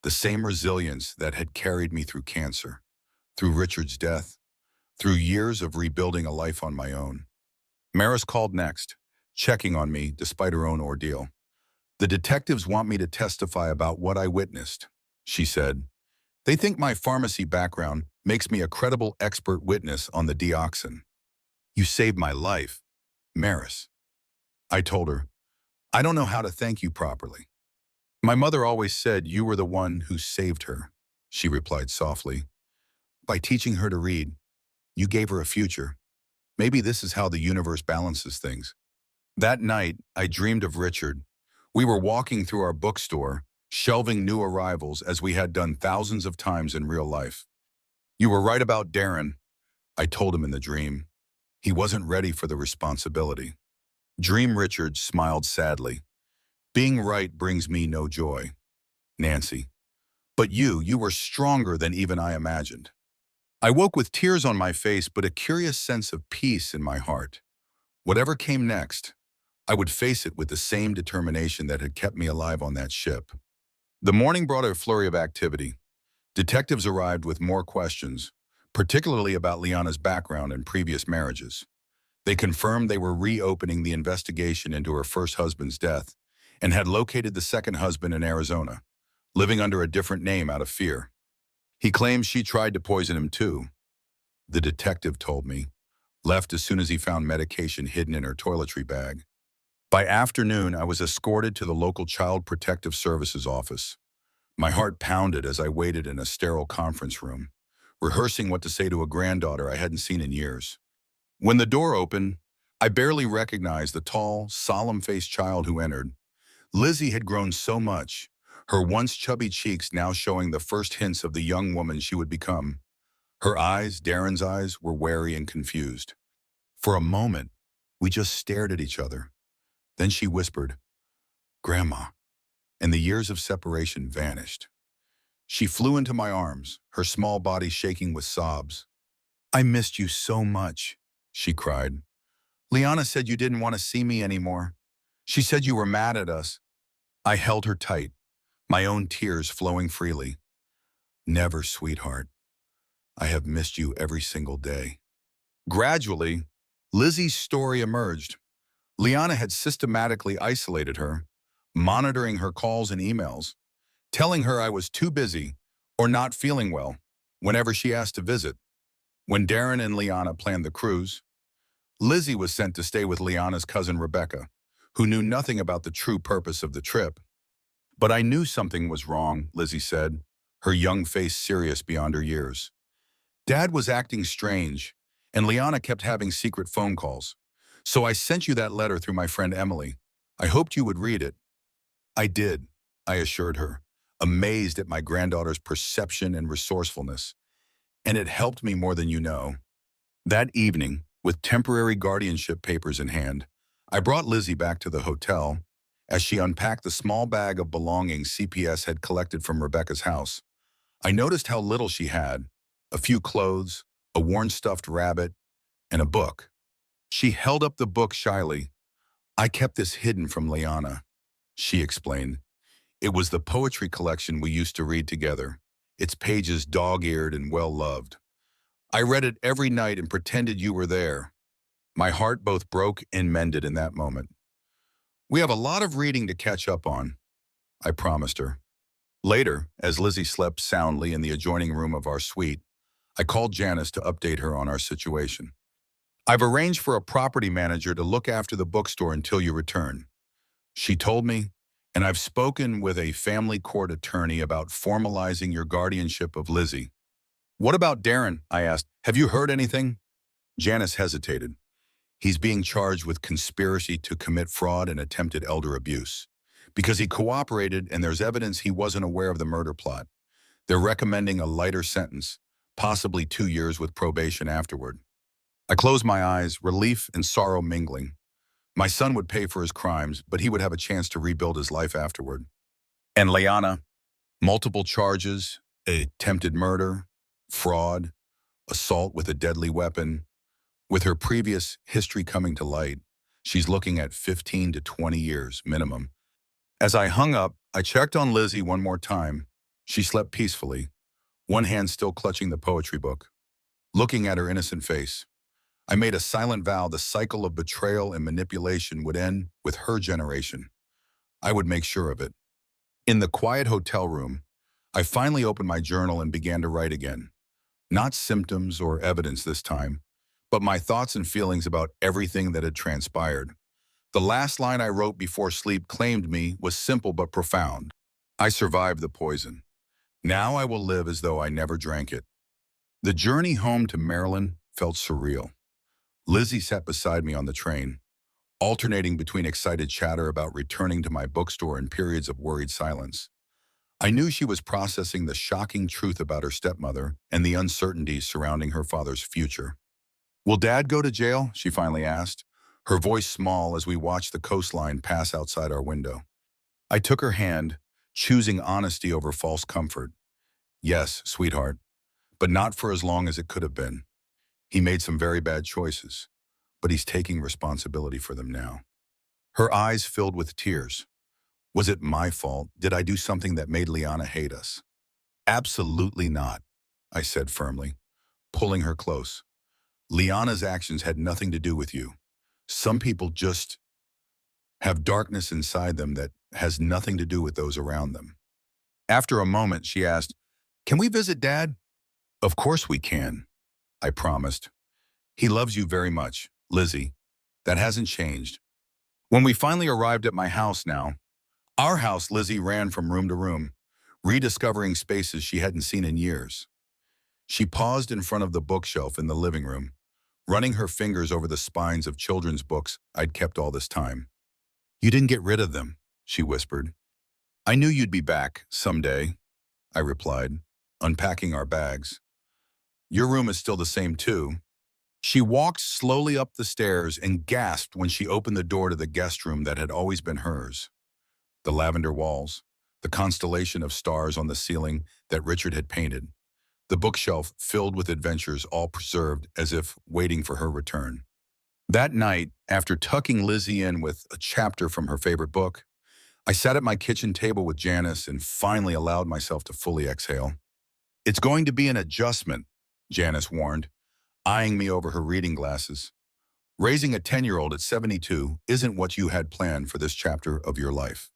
the same resilience that had carried me through cancer, through Richard's death, through years of rebuilding a life on my own. Maris called next, checking on me despite her own ordeal. "The detectives want me to testify about what I witnessed," she said. "They think my pharmacy background makes me a credible expert witness on the dioxin." "You saved my life, Maris." I told her, "I don't know how to thank you properly." "My mother always said you were the one who saved her," she replied softly. "By teaching her to read, you gave her a future. Maybe this is how the universe balances things." That night, I dreamed of Richard. We were walking through our bookstore, shelving new arrivals as we had done thousands of times in real life. "You were right about Darren," I told him in the dream. "He wasn't ready for the responsibility." Dream Richard smiled sadly. "Being right brings me no joy, Nancy. But you were stronger than even I imagined." I woke with tears on my face, but a curious sense of peace in my heart. Whatever came next, I would face it with the same determination that had kept me alive on that ship. The morning brought a flurry of activity. Detectives arrived with more questions, particularly about Liana's background and previous marriages. They confirmed they were reopening the investigation into her first husband's death, and had located the second husband in Arizona, living under a different name out of fear. He claims she tried to poison him too, the detective told me, left as soon as he found medication hidden in her toiletry bag. By afternoon, I was escorted to the local Child Protective Services office. My heart pounded as I waited in a sterile conference room, rehearsing what to say to a granddaughter I hadn't seen in years. When the door opened, I barely recognized the tall, solemn-faced child who entered. Lizzie had grown so much, her once chubby cheeks now showing the first hints of the young woman she would become. Her eyes, Darren's eyes, were wary and confused. For a moment, we just stared at each other. Then she whispered, "Grandma," and the years of separation vanished. She flew into my arms, her small body shaking with sobs. "I missed you so much," she cried. "Liana said you didn't want to see me anymore. She said you were mad at us." I held her tight, my own tears flowing freely. "Never, sweetheart. I have missed you every single day." Gradually, Lizzie's story emerged. Liana had systematically isolated her, monitoring her calls and emails, telling her I was too busy or not feeling well whenever she asked to visit. When Darren and Liana planned the cruise, Lizzie was sent to stay with Liana's cousin Rebecca, who knew nothing about the true purpose of the trip. "But I knew something was wrong," Lizzie said, her young face serious beyond her years. "Dad was acting strange, and Liana kept having secret phone calls. So I sent you that letter through my friend Emily. I hoped you would read it." "I did," I assured her, amazed at my granddaughter's perception and resourcefulness. "And it helped me more than you know." That evening, with temporary guardianship papers in hand, I brought Lizzie back to the hotel. As she unpacked the small bag of belongings CPS had collected from Rebecca's house, I noticed how little she had: a few clothes, a worn stuffed rabbit, and a book. She held up the book shyly. "I kept this hidden from Liana," she explained. "It was the poetry collection we used to read together, its pages dog-eared and well-loved. I read it every night and pretended you were there." My heart both broke and mended in that moment. "We have a lot of reading to catch up on," I promised her. Later, as Lizzie slept soundly in the adjoining room of our suite, I called Janice to update her on our situation. "I've arranged for a property manager to look after the bookstore until you return," she told me, "and I've spoken with a family court attorney about formalizing your guardianship of Lizzie." "What about Darren?" I asked. "Have you heard anything?" Janice hesitated. "He's being charged with conspiracy to commit fraud and attempted elder abuse. Because he cooperated and there's evidence he wasn't aware of the murder plot. They're recommending a lighter sentence, possibly 2 years with probation afterward." I closed my eyes, relief and sorrow mingling. My son would pay for his crimes, but he would have a chance to rebuild his life afterward. And Liana, multiple charges, attempted murder, fraud, assault with a deadly weapon. With her previous history coming to light, she's looking at 15 to 20 years minimum. As I hung up, I checked on Lizzie one more time. She slept peacefully, one hand still clutching the poetry book, looking at her innocent face. I made a silent vow the cycle of betrayal and manipulation would end with her generation. I would make sure of it. In the quiet hotel room, I finally opened my journal and began to write again. Not symptoms or evidence this time, but my thoughts and feelings about everything that had transpired. The last line I wrote before sleep claimed me was simple but profound. "I survived the poison. Now I will live as though I never drank it." The journey home to Maryland felt surreal. Lizzie sat beside me on the train, alternating between excited chatter about returning to my bookstore and periods of worried silence. I knew she was processing the shocking truth about her stepmother and the uncertainties surrounding her father's future. "Will Dad go to jail?" she finally asked, her voice small as we watched the coastline pass outside our window. I took her hand, choosing honesty over false comfort. "Yes, sweetheart, but not for as long as it could have been. He made some very bad choices, but he's taking responsibility for them now." Her eyes filled with tears. "Was it my fault? Did I do something that made Liana hate us?" "Absolutely not," I said firmly, pulling her close. "Liana's actions had nothing to do with you. Some people just..." have darkness inside them that has nothing to do with those around them. After a moment, she asked, "Can we visit Dad?" "Of course we can," I promised. "He loves you very much, Lizzie. That hasn't changed." When we finally arrived at my house now, our house, Lizzie ran from room to room, rediscovering spaces she hadn't seen in years. She paused in front of the bookshelf in the living room, running her fingers over the spines of children's books I'd kept all this time. "You didn't get rid of them," she whispered. "I knew you'd be back someday," I replied, unpacking our bags. "Your room is still the same too." She walked slowly up the stairs and gasped when she opened the door to the guest room that had always been hers. The lavender walls, the constellation of stars on the ceiling that Richard had painted, the bookshelf filled with adventures all preserved as if waiting for her return. That night, after tucking Lizzie in with a chapter from her favorite book, I sat at my kitchen table with Janice and finally allowed myself to fully exhale. "It's going to be an adjustment," Janice warned, eyeing me over her reading glasses. "Raising a 10-year-old at 72 isn't what you had planned for this chapter of your life."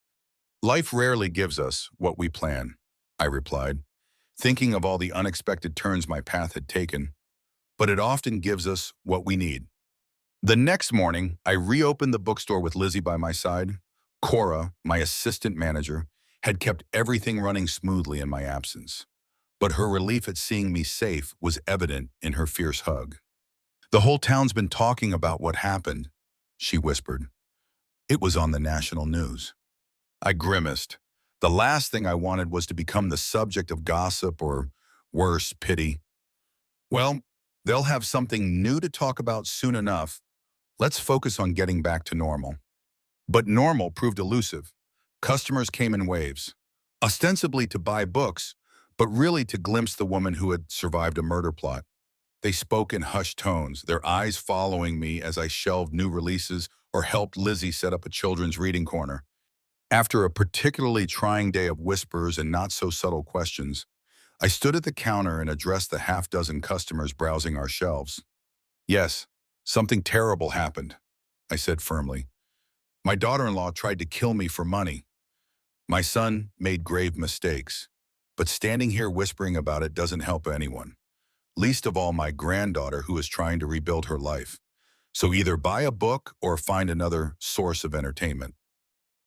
"Life rarely gives us what we plan," I replied, thinking of all the unexpected turns my path had taken, "but it often gives us what we need." The next morning, I reopened the bookstore with Lizzie by my side. Cora, my assistant manager, had kept everything running smoothly in my absence, but her relief at seeing me safe was evident in her fierce hug. "The whole town's been talking about what happened," she whispered. "It was on the national news." I grimaced. The last thing I wanted was to become the subject of gossip or, worse, pity. "Well, they'll have something new to talk about soon enough. Let's focus on getting back to normal." But normal proved elusive. Customers came in waves, ostensibly to buy books, but really to glimpse the woman who had survived a murder plot. They spoke in hushed tones, their eyes following me as I shelved new releases or helped Lizzie set up a children's reading corner. After a particularly trying day of whispers and not-so-subtle questions, I stood at the counter and addressed the half-dozen customers browsing our shelves. "Yes, something terrible happened," I said firmly. "My daughter-in-law tried to kill me for money. My son made grave mistakes, but standing here whispering about it doesn't help anyone, least of all my granddaughter who is trying to rebuild her life. So either buy a book or find another source of entertainment."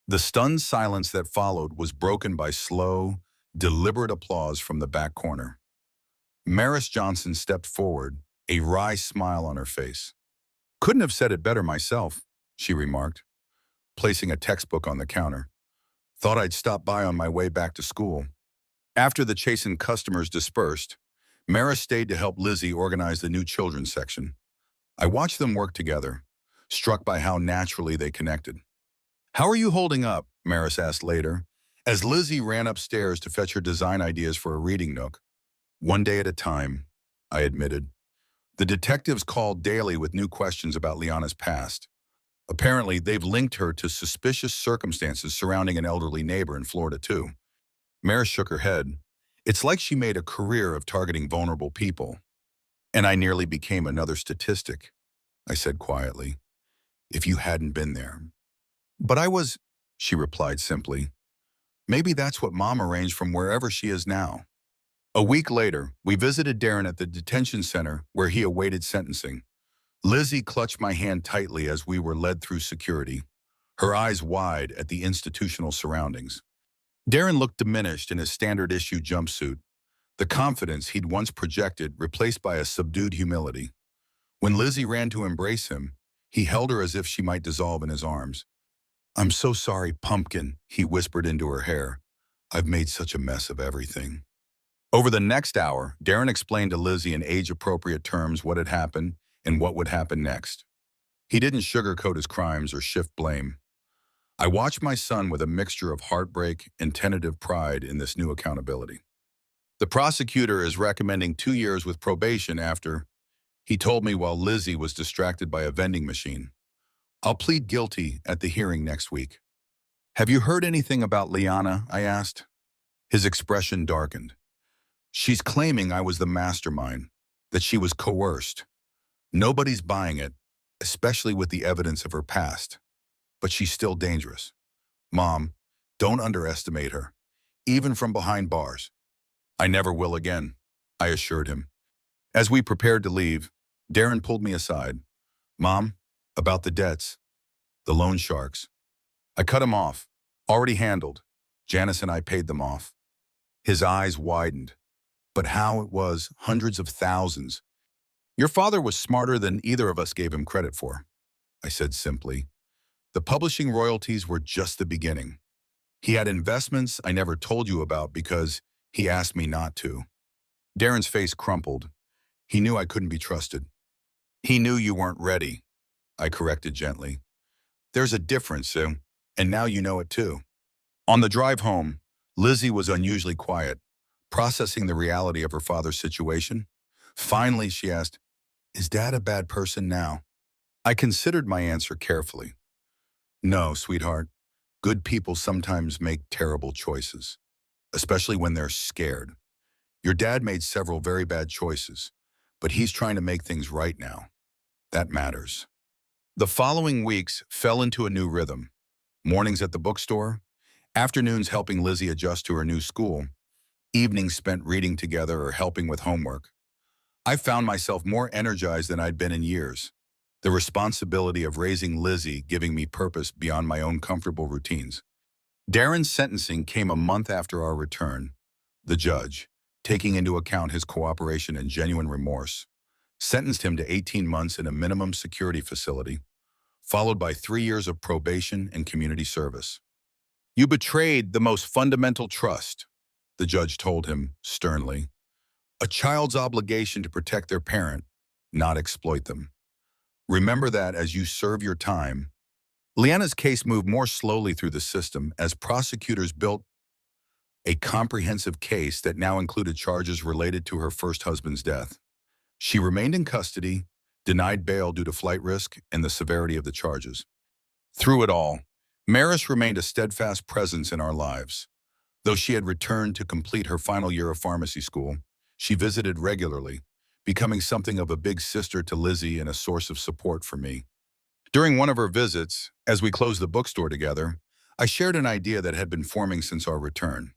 The stunned silence that followed was broken by slow, deliberate applause from the back corner. Maris Johnson stepped forward, a wry smile on her face. "Couldn't have said it better myself," she remarked, placing a textbook on the counter. "Thought I'd stop by on my way back to school." After the chastened customers dispersed, Maris stayed to help Lizzie organize the new children's section. I watched them work together, struck by how naturally they connected. "How are you holding up?" Maris asked later, as Lizzie ran upstairs to fetch her design ideas for a reading nook. "One day at a time," I admitted. The detectives called daily with new questions about Liana's past. Apparently, they've linked her to suspicious circumstances surrounding an elderly neighbor in Florida, too. Maris shook her head. "It's like she made a career of targeting vulnerable people. And I nearly became another statistic," I said quietly, "if you hadn't been there." "But I was," she replied simply. "Maybe that's what Mom arranged from wherever she is now." A week later, we visited Darren at the detention center where he awaited sentencing. Lizzie clutched my hand tightly as we were led through security, her eyes wide at the institutional surroundings. Darren looked diminished in his standard-issue jumpsuit, the confidence he'd once projected replaced by a subdued humility. When Lizzie ran to embrace him, he held her as if she might dissolve in his arms. "I'm so sorry, Pumpkin," he whispered into her hair. "I've made such a mess of everything." Over the next hour, Darren explained to Lizzie in age-appropriate terms what had happened and what would happen next. He didn't sugarcoat his crimes or shift blame. I watched my son with a mixture of heartbreak and tentative pride in this new accountability. "The prosecutor is recommending 2 years with probation after," he told me while Lizzie was distracted by a vending machine. "I'll plead guilty at the hearing next week." "Have you heard anything about Liana?" I asked. His expression darkened. "She's claiming I was the mastermind, that she was coerced. Nobody's buying it, especially with the evidence of her past." but she's still dangerous. Mom, don't underestimate her, even from behind bars. I never will again, I assured him. As we prepared to leave, Darren pulled me aside. Mom, about the debts, the loan sharks. I cut him off. Already handled. Janice and I paid them off. His eyes widened. But how it was, hundreds of thousands. Your father was smarter than either of us gave him credit for, I said simply. The publishing royalties were just the beginning. He had investments I never told you about because he asked me not to. Darren's face crumpled. He knew I couldn't be trusted. He knew you weren't ready, I corrected gently. There's a difference, Sue, and now you know it too. On the drive home, Lizzie was unusually quiet, processing the reality of her father's situation. Finally, she asked, "Is Dad a bad person now?" I considered my answer carefully. No, sweetheart. Good people sometimes make terrible choices, especially when they're scared. Your dad made several very bad choices, but he's trying to make things right now. That matters. The following weeks fell into a new rhythm. Mornings at the bookstore, afternoons helping Lizzie adjust to her new school, evenings spent reading together or helping with homework. I found myself more energized than I'd been in years, the responsibility of raising Lizzie giving me purpose beyond my own comfortable routines. Darren's sentencing came a month after our return. The judge, taking into account his cooperation and genuine remorse, sentenced him to 18 months in a minimum security facility, followed by 3 years of probation and community service. You betrayed the most fundamental trust, the judge told him sternly. A child's obligation to protect their parent, not exploit them. Remember that as you serve your time. Leanna's case moved more slowly through the system as prosecutors built a comprehensive case that now included charges related to her first husband's death. She remained in custody, denied bail due to flight risk and the severity of the charges. Through it all, Maris remained a steadfast presence in our lives. Though she had returned to complete her final year of pharmacy school, she visited regularly, becoming something of a big sister to Lizzie and a source of support for me. During one of her visits, as we closed the bookstore together, I shared an idea that had been forming since our return.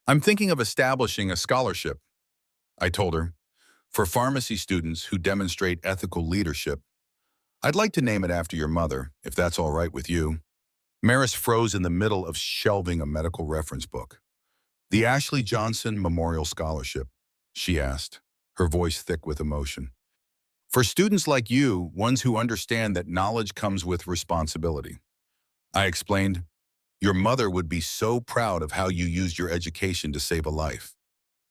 I'm thinking of establishing a scholarship, I told her, for pharmacy students who demonstrate ethical leadership. I'd like to name it after your mother, if that's all right with you. Maris froze in the middle of shelving a medical reference book. The Ashley Johnson Memorial Scholarship, she asked, her voice thick with emotion. For students like you, ones who understand that knowledge comes with responsibility. I explained, your mother would be so proud of how you used your education to save a life.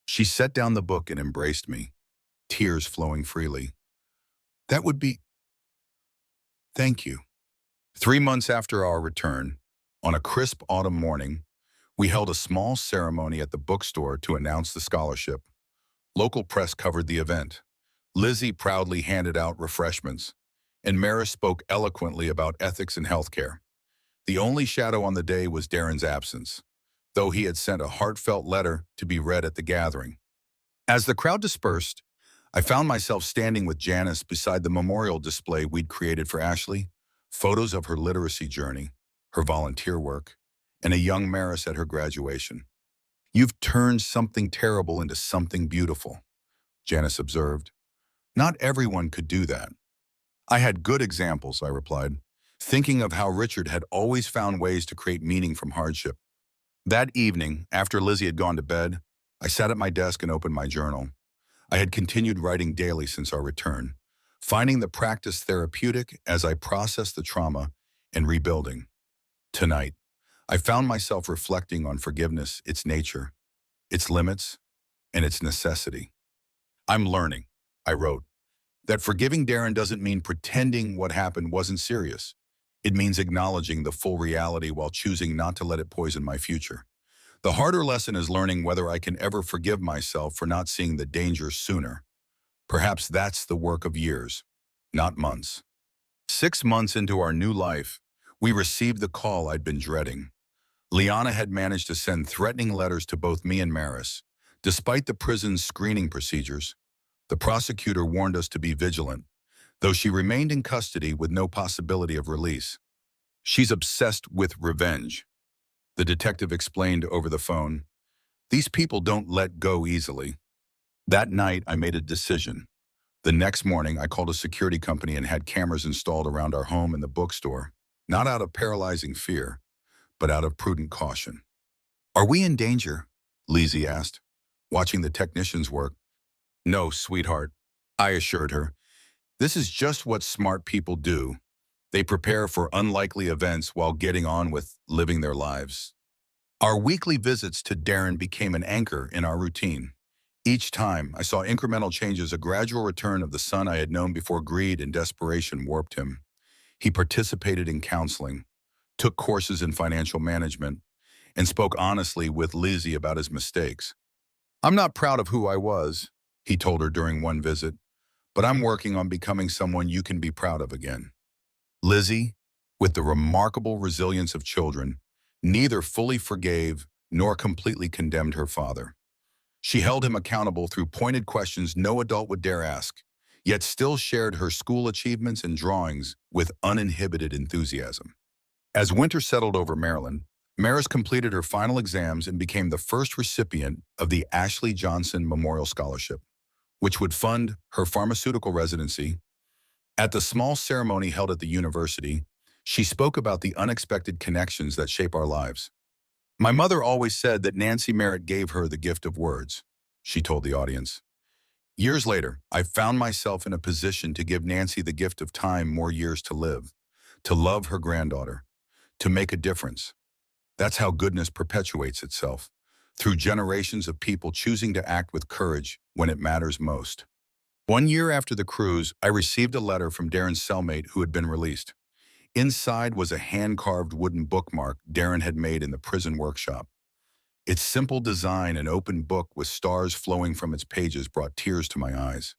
She set down the book and embraced me, tears flowing freely. That would be... Thank you. 3 months after our return, on a crisp autumn morning, we held a small ceremony at the bookstore to announce the scholarship. Local press covered the event. Lizzie proudly handed out refreshments, and Maris spoke eloquently about ethics in healthcare. The only shadow on the day was Darren's absence, though he had sent a heartfelt letter to be read at the gathering. As the crowd dispersed, I found myself standing with Janice beside the memorial display we'd created for Ashley, photos of her literacy journey, her volunteer work, and a young Maris at her graduation. You've turned something terrible into something beautiful, Janice observed. Not everyone could do that. I had good examples, I replied, thinking of how Richard had always found ways to create meaning from hardship. That evening, after Lizzie had gone to bed, I sat at my desk and opened my journal. I had continued writing daily since our return, finding the practice therapeutic as I processed the trauma and rebuilding. Tonight, I found myself reflecting on forgiveness, its nature, its limits, and its necessity. I'm learning, I wrote, that forgiving Darren doesn't mean pretending what happened wasn't serious. It means acknowledging the full reality while choosing not to let it poison my future. The harder lesson is learning whether I can ever forgive myself for not seeing the danger sooner. Perhaps that's the work of years, not months. 6 months into our new life, we received the call I'd been dreading. Liana had managed to send threatening letters to both me and Maris. Despite the prison's screening procedures, the prosecutor warned us to be vigilant, though she remained in custody with no possibility of release. She's obsessed with revenge, the detective explained over the phone. These people don't let go easily. That night, I made a decision. The next morning, I called a security company and had cameras installed around our home and the bookstore, not out of paralyzing fear, but out of prudent caution. Are we in danger? Lizzie asked, watching the technicians work. No, sweetheart, I assured her. This is just what smart people do. They prepare for unlikely events while getting on with living their lives. Our weekly visits to Darren became an anchor in our routine. Each time, I saw incremental changes, a gradual return of the son I had known before greed and desperation warped him. He participated in counseling, took courses in financial management, and spoke honestly with Lizzie about his mistakes. I'm not proud of who I was, he told her during one visit, but I'm working on becoming someone you can be proud of again. Lizzie, with the remarkable resilience of children, neither fully forgave nor completely condemned her father. She held him accountable through pointed questions no adult would dare ask, yet still shared her school achievements and drawings with uninhibited enthusiasm. As winter settled over Maryland, Maris completed her final exams and became the first recipient of the Ashley Johnson Memorial Scholarship, which would fund her pharmaceutical residency. At the small ceremony held at the university, she spoke about the unexpected connections that shape our lives. My mother always said that Nancy Merritt gave her the gift of words, she told the audience. Years later, I found myself in a position to give Nancy the gift of time, more years to live, to love her granddaughter, to make a difference. That's how goodness perpetuates itself, through generations of people choosing to act with courage when it matters most. 1 year after the cruise, I received a letter from Darren's cellmate who had been released. Inside was a hand-carved wooden bookmark Darren had made in the prison workshop. Its simple design, an open book with stars flowing from its pages, brought tears to my eyes.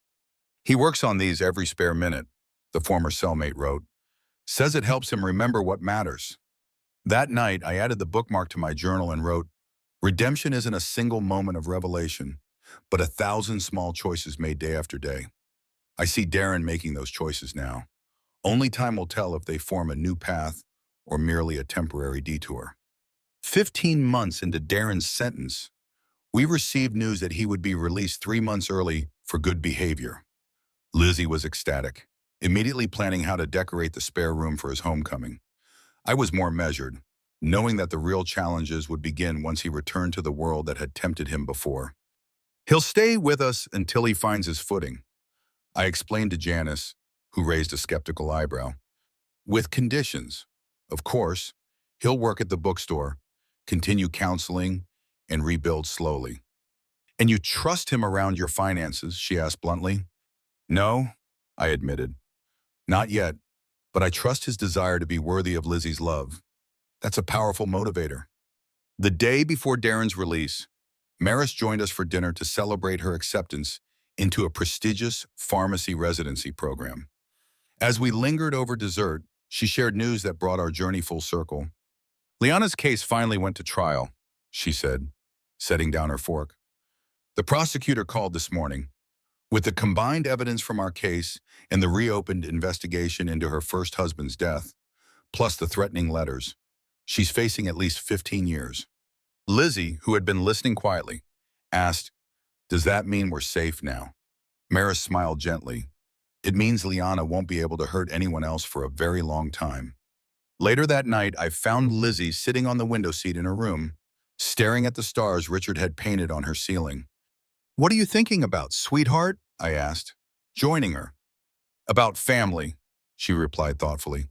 He works on these every spare minute, the former cellmate wrote. Says it helps him remember what matters. That night, I added the bookmark to my journal and wrote, Redemption isn't a single moment of revelation, but 1,000 small choices made day after day. I see Darren making those choices now. Only time will tell if they form a new path or merely a temporary detour. 15 months into Darren's sentence, we received news that he would be released 3 months early for good behavior. Lizzie was ecstatic, immediately planning how to decorate the spare room for his homecoming. I was more measured, knowing that the real challenges would begin once he returned to the world that had tempted him before. He'll stay with us until he finds his footing, I explained to Janice, who raised a skeptical eyebrow. With conditions. Of course, he'll work at the bookstore, continue counseling, and rebuild slowly. And you trust him around your finances, she asked bluntly. No, I admitted. Not yet, but I trust his desire to be worthy of Lizzie's love. That's a powerful motivator. The day before Darren's release, Maris joined us for dinner to celebrate her acceptance into a prestigious pharmacy residency program. As we lingered over dessert, she shared news that brought our journey full circle. Liana's case finally went to trial, she said, setting down her fork. The prosecutor called this morning. With the combined evidence from our case and the reopened investigation into her first husband's death, plus the threatening letters, she's facing at least 15 years. Lizzie, who had been listening quietly, asked, Does that mean we're safe now? Maris smiled gently. It means Liana won't be able to hurt anyone else for a very long time. Later that night, I found Lizzie sitting on the window seat in her room, staring at the stars Richard had painted on her ceiling. What are you thinking about, sweetheart? I asked, joining her. About family, she replied thoughtfully.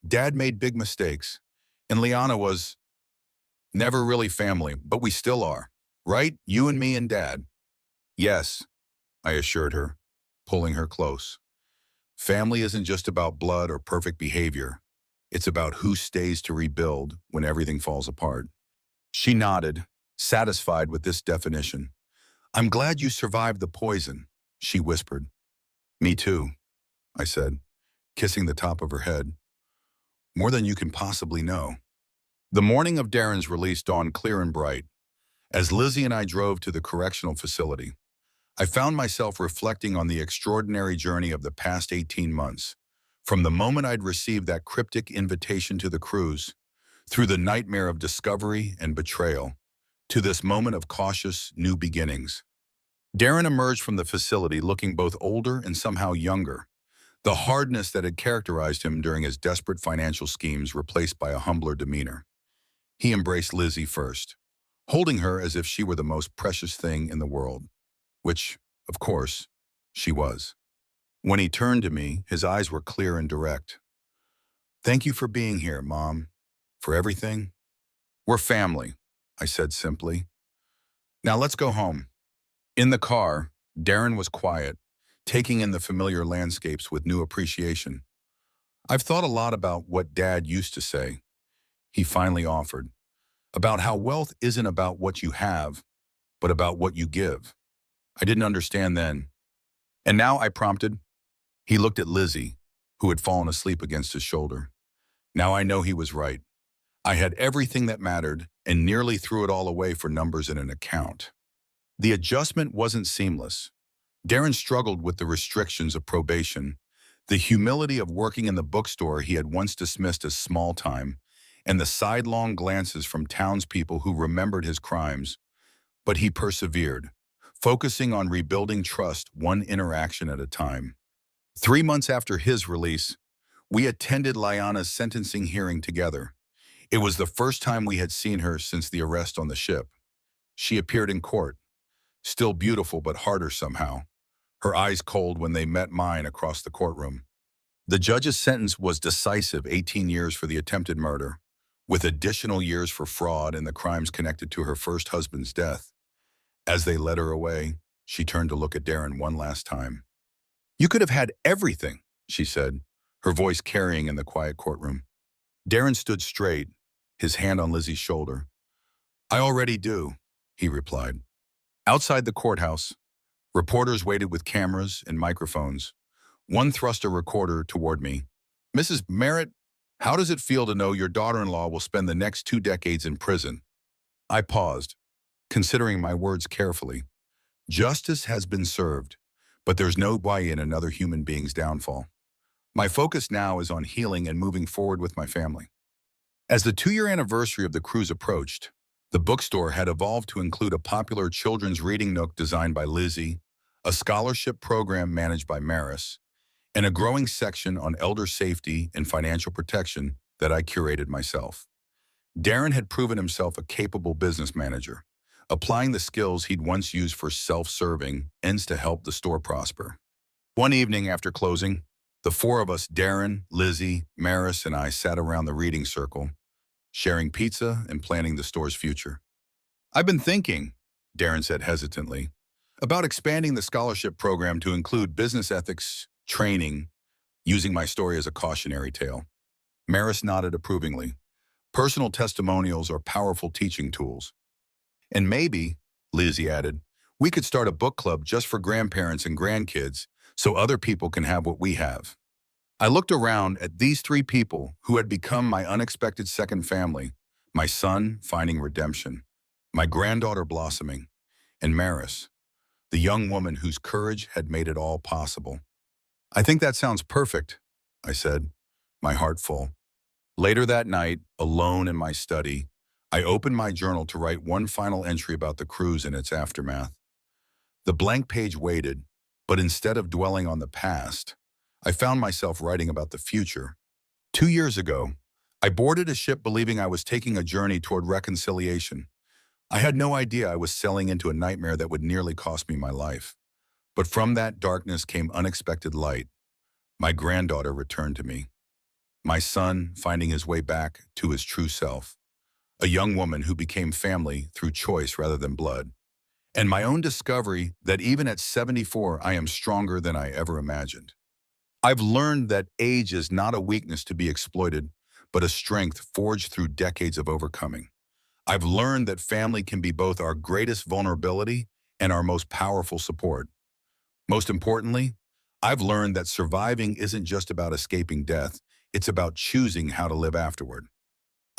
Dad made big mistakes, and Liana was never really family, but we still are. Right? You and me and Dad. Yes, I assured her, pulling her close. Family isn't just about blood or perfect behavior. It's about who stays to rebuild when everything falls apart. She nodded, satisfied with this definition. I'm glad you survived the poison, she whispered. Me too, I said, kissing the top of her head. More than you can possibly know. The morning of Darren's release dawned clear and bright. As Lizzie and I drove to the correctional facility, I found myself reflecting on the extraordinary journey of the past 18 months. From the moment I'd received that cryptic invitation to the cruise, through the nightmare of discovery and betrayal, to this moment of cautious new beginnings. Darren emerged from the facility looking both older and somehow younger, the hardness that had characterized him during his desperate financial schemes replaced by a humbler demeanor. He embraced Lizzie first, holding her as if she were the most precious thing in the world, which, of course, she was. When he turned to me, his eyes were clear and direct. "Thank you for being here, Mom. For everything. We're family," I said simply. "Now let's go home." In the car, Darren was quiet, taking in the familiar landscapes with new appreciation. "I've thought a lot about what Dad used to say," he finally offered, "about how wealth isn't about what you have, but about what you give." I didn't understand then. "And now," I prompted. He looked at Lizzie, who had fallen asleep against his shoulder. Now I know he was right. I had everything that mattered and nearly threw it all away for numbers in an account. The adjustment wasn't seamless. Darren struggled with the restrictions of probation, the humility of working in the bookstore he had once dismissed as small time, and the sidelong glances from townspeople who remembered his crimes. But he persevered, focusing on rebuilding trust one interaction at a time. 3 months after his release, we attended Liana's sentencing hearing together. It was the first time we had seen her since the arrest on the ship. She appeared in court, still beautiful but harder somehow, her eyes cold when they met mine across the courtroom. The judge's sentence was decisive: 18 years for the attempted murder, with additional years for fraud and the crimes connected to her first husband's death. As they led her away, she turned to look at Darren one last time. "You could have had everything," she said, her voice carrying in the quiet courtroom. Darren stood straight, his hand on Lizzie's shoulder. "I already do," he replied. Outside the courthouse, reporters waited with cameras and microphones. One thrust a recorder toward me. "Mrs. Merritt, how does it feel to know your daughter-in-law will spend the next 2 decades in prison?" I paused, considering my words carefully. Justice has been served, but there's no way in another human being's downfall. My focus now is on healing and moving forward with my family. As the 2-year anniversary of the cruise approached, the bookstore had evolved to include a popular children's reading nook designed by Lizzie, a scholarship program managed by Maris, and a growing section on elder safety and financial protection that I curated myself. Darren had proven himself a capable business manager, applying the skills he'd once used for self-serving ends to help the store prosper. One evening after closing, the 4 of us, Darren, Lizzie, Maris, and I, sat around the reading circle, sharing pizza and planning the store's future. "I've been thinking," Darren said hesitantly, "about expanding the scholarship program to include business ethics training, using my story as a cautionary tale." Maris nodded approvingly. "Personal testimonials are powerful teaching tools." "And maybe," Lizzie added, "we could start a book club just for grandparents and grandkids so other people can have what we have." I looked around at these 3 people who had become my unexpected second family: my son finding redemption, my granddaughter blossoming, and Maris, the young woman whose courage had made it all possible. "I think that sounds perfect," I said, my heart full. Later that night, alone in my study, I opened my journal to write one final entry about the cruise and its aftermath. The blank page waited, but instead of dwelling on the past, I found myself writing about the future. 2 years ago, I boarded a ship believing I was taking a journey toward reconciliation. I had no idea I was sailing into a nightmare that would nearly cost me my life. But from that darkness came unexpected light. My granddaughter returned to me. My son finding his way back to his true self. A young woman who became family through choice rather than blood. And my own discovery that even at 74, I am stronger than I ever imagined. I've learned that age is not a weakness to be exploited, but a strength forged through decades of overcoming. I've learned that family can be both our greatest vulnerability and our most powerful support. Most importantly, I've learned that surviving isn't just about escaping death, it's about choosing how to live afterward.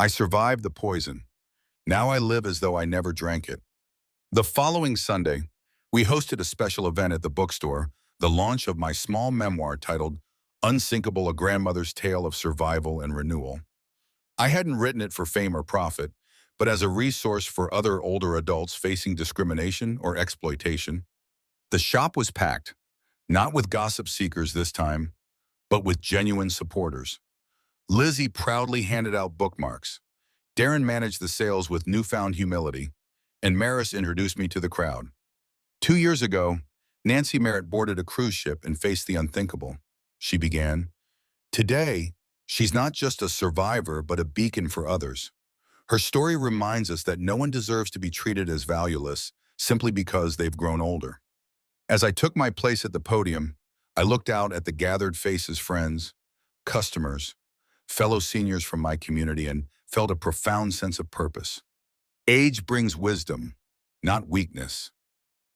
I survived the poison. Now I live as though I never drank it. The following Sunday, we hosted a special event at the bookstore, the launch of my small memoir titled Unsinkable, a grandmother's tale of survival and renewal. I hadn't written it for fame or profit, but as a resource for other older adults facing discrimination or exploitation. The shop was packed, not with gossip seekers this time, but with genuine supporters. Lizzie proudly handed out bookmarks. Darren managed the sales with newfound humility, and Maris introduced me to the crowd. 2 years ago, Nancy Merritt boarded a cruise ship and faced the unthinkable. She began. Today, she's not just a survivor, but a beacon for others. Her story reminds us that no one deserves to be treated as valueless simply because they've grown older. As I took my place at the podium, I looked out at the gathered faces, friends, customers, fellow seniors from my community, and felt a profound sense of purpose. Age brings wisdom, not weakness.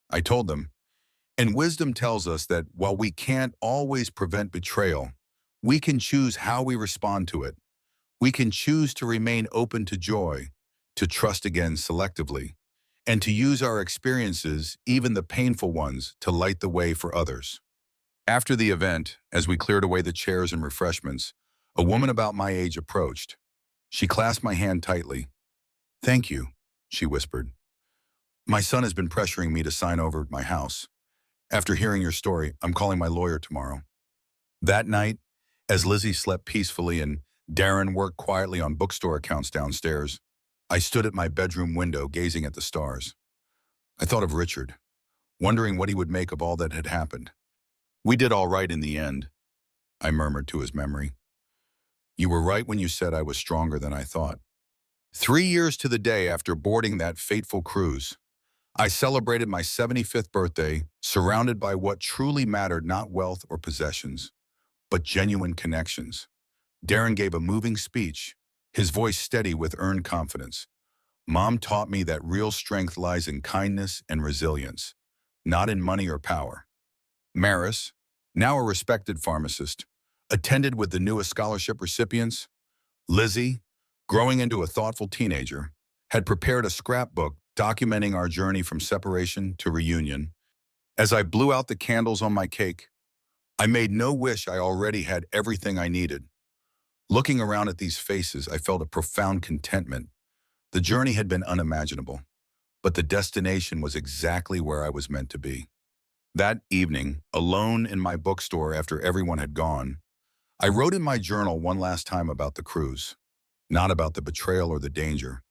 I told them, and wisdom tells us that while we can't always prevent betrayal, we can choose how we respond to it. We can choose to remain open to joy, to trust again selectively, and to use our experiences, even the painful ones, to light the way for others. After the event, as we cleared away the chairs and refreshments, a woman about my age approached. She clasped my hand tightly. "Thank you," she whispered. "My son has been pressuring me to sign over my house. After hearing your story, I'm calling my lawyer tomorrow." That night, as Lizzie slept peacefully and Darren worked quietly on bookstore accounts downstairs, I stood at my bedroom window gazing at the stars. I thought of Richard, wondering what he would make of all that had happened. "We did all right in the end," I murmured to his memory. "You were right when you said I was stronger than I thought." 3 years to the day after boarding that fateful cruise, I celebrated my 75th birthday, surrounded by what truly mattered, not wealth or possessions, but genuine connections. Darren gave a moving speech, his voice steady with earned confidence. "Mom taught me that real strength lies in kindness and resilience, not in money or power." Maris, now a respected pharmacist, attended with the newest scholarship recipients. Lizzie, growing into a thoughtful teenager, had prepared a scrapbook documenting our journey from separation to reunion. As I blew out the candles on my cake, I made no wish. I already had everything I needed. Looking around at these faces, I felt a profound contentment. The journey had been unimaginable, but the destination was exactly where I was meant to be. That evening, alone in my bookstore after everyone had gone, I wrote in my journal one last time about the cruise. Not about the betrayal or the danger,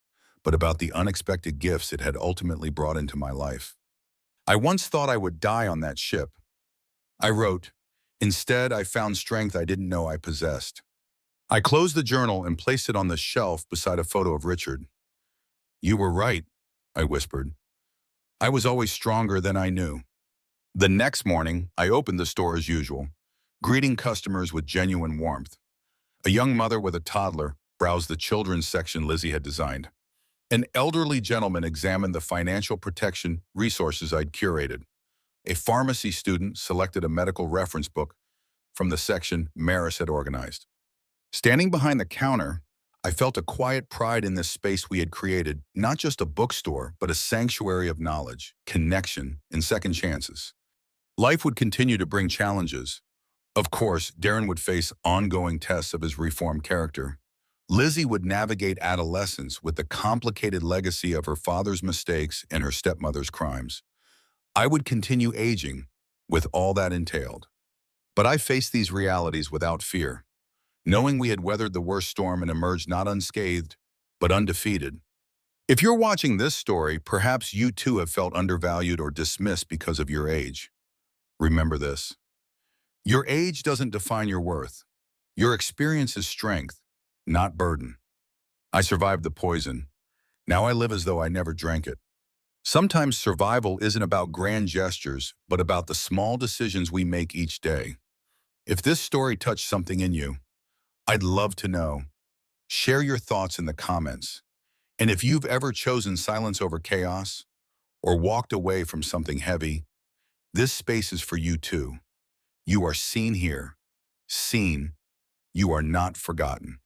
but about the unexpected gifts it had ultimately brought into my life. "I once thought I would die on that ship." I wrote, "Instead, I found strength I didn't know I possessed." I closed the journal and placed it on the shelf beside a photo of Richard. "You were right," I whispered. "I was always stronger than I knew." The next morning, I opened the store as usual, greeting customers with genuine warmth. A young mother with a toddler browsed the children's section Lizzie had designed. An elderly gentleman examined the financial protection resources I'd curated. A pharmacy student selected a medical reference book from the section Maris had organized. Standing behind the counter, I felt a quiet pride in this space we had created, not just a bookstore, but a sanctuary of knowledge, connection, and second chances. Life would continue to bring challenges. Of course, Darren would face ongoing tests of his reformed character. Lizzie would navigate adolescence with the complicated legacy of her father's mistakes and her stepmother's crimes. I would continue aging, with all that entailed. But I faced these realities without fear, knowing we had weathered the worst storm and emerged not unscathed, but undefeated. If you're watching this story, perhaps you too have felt undervalued or dismissed because of your age. Remember this. Your age doesn't define your worth. Your experience is strength, not burden. I survived the poison. Now I live as though I never drank it. Sometimes survival isn't about grand gestures, but about the small decisions we make each day. If this story touched something in you, I'd love to know. Share your thoughts in the comments. And if you've ever chosen silence over chaos or walked away from something heavy, this space is for you too. You are seen here. Seen. You are not forgotten.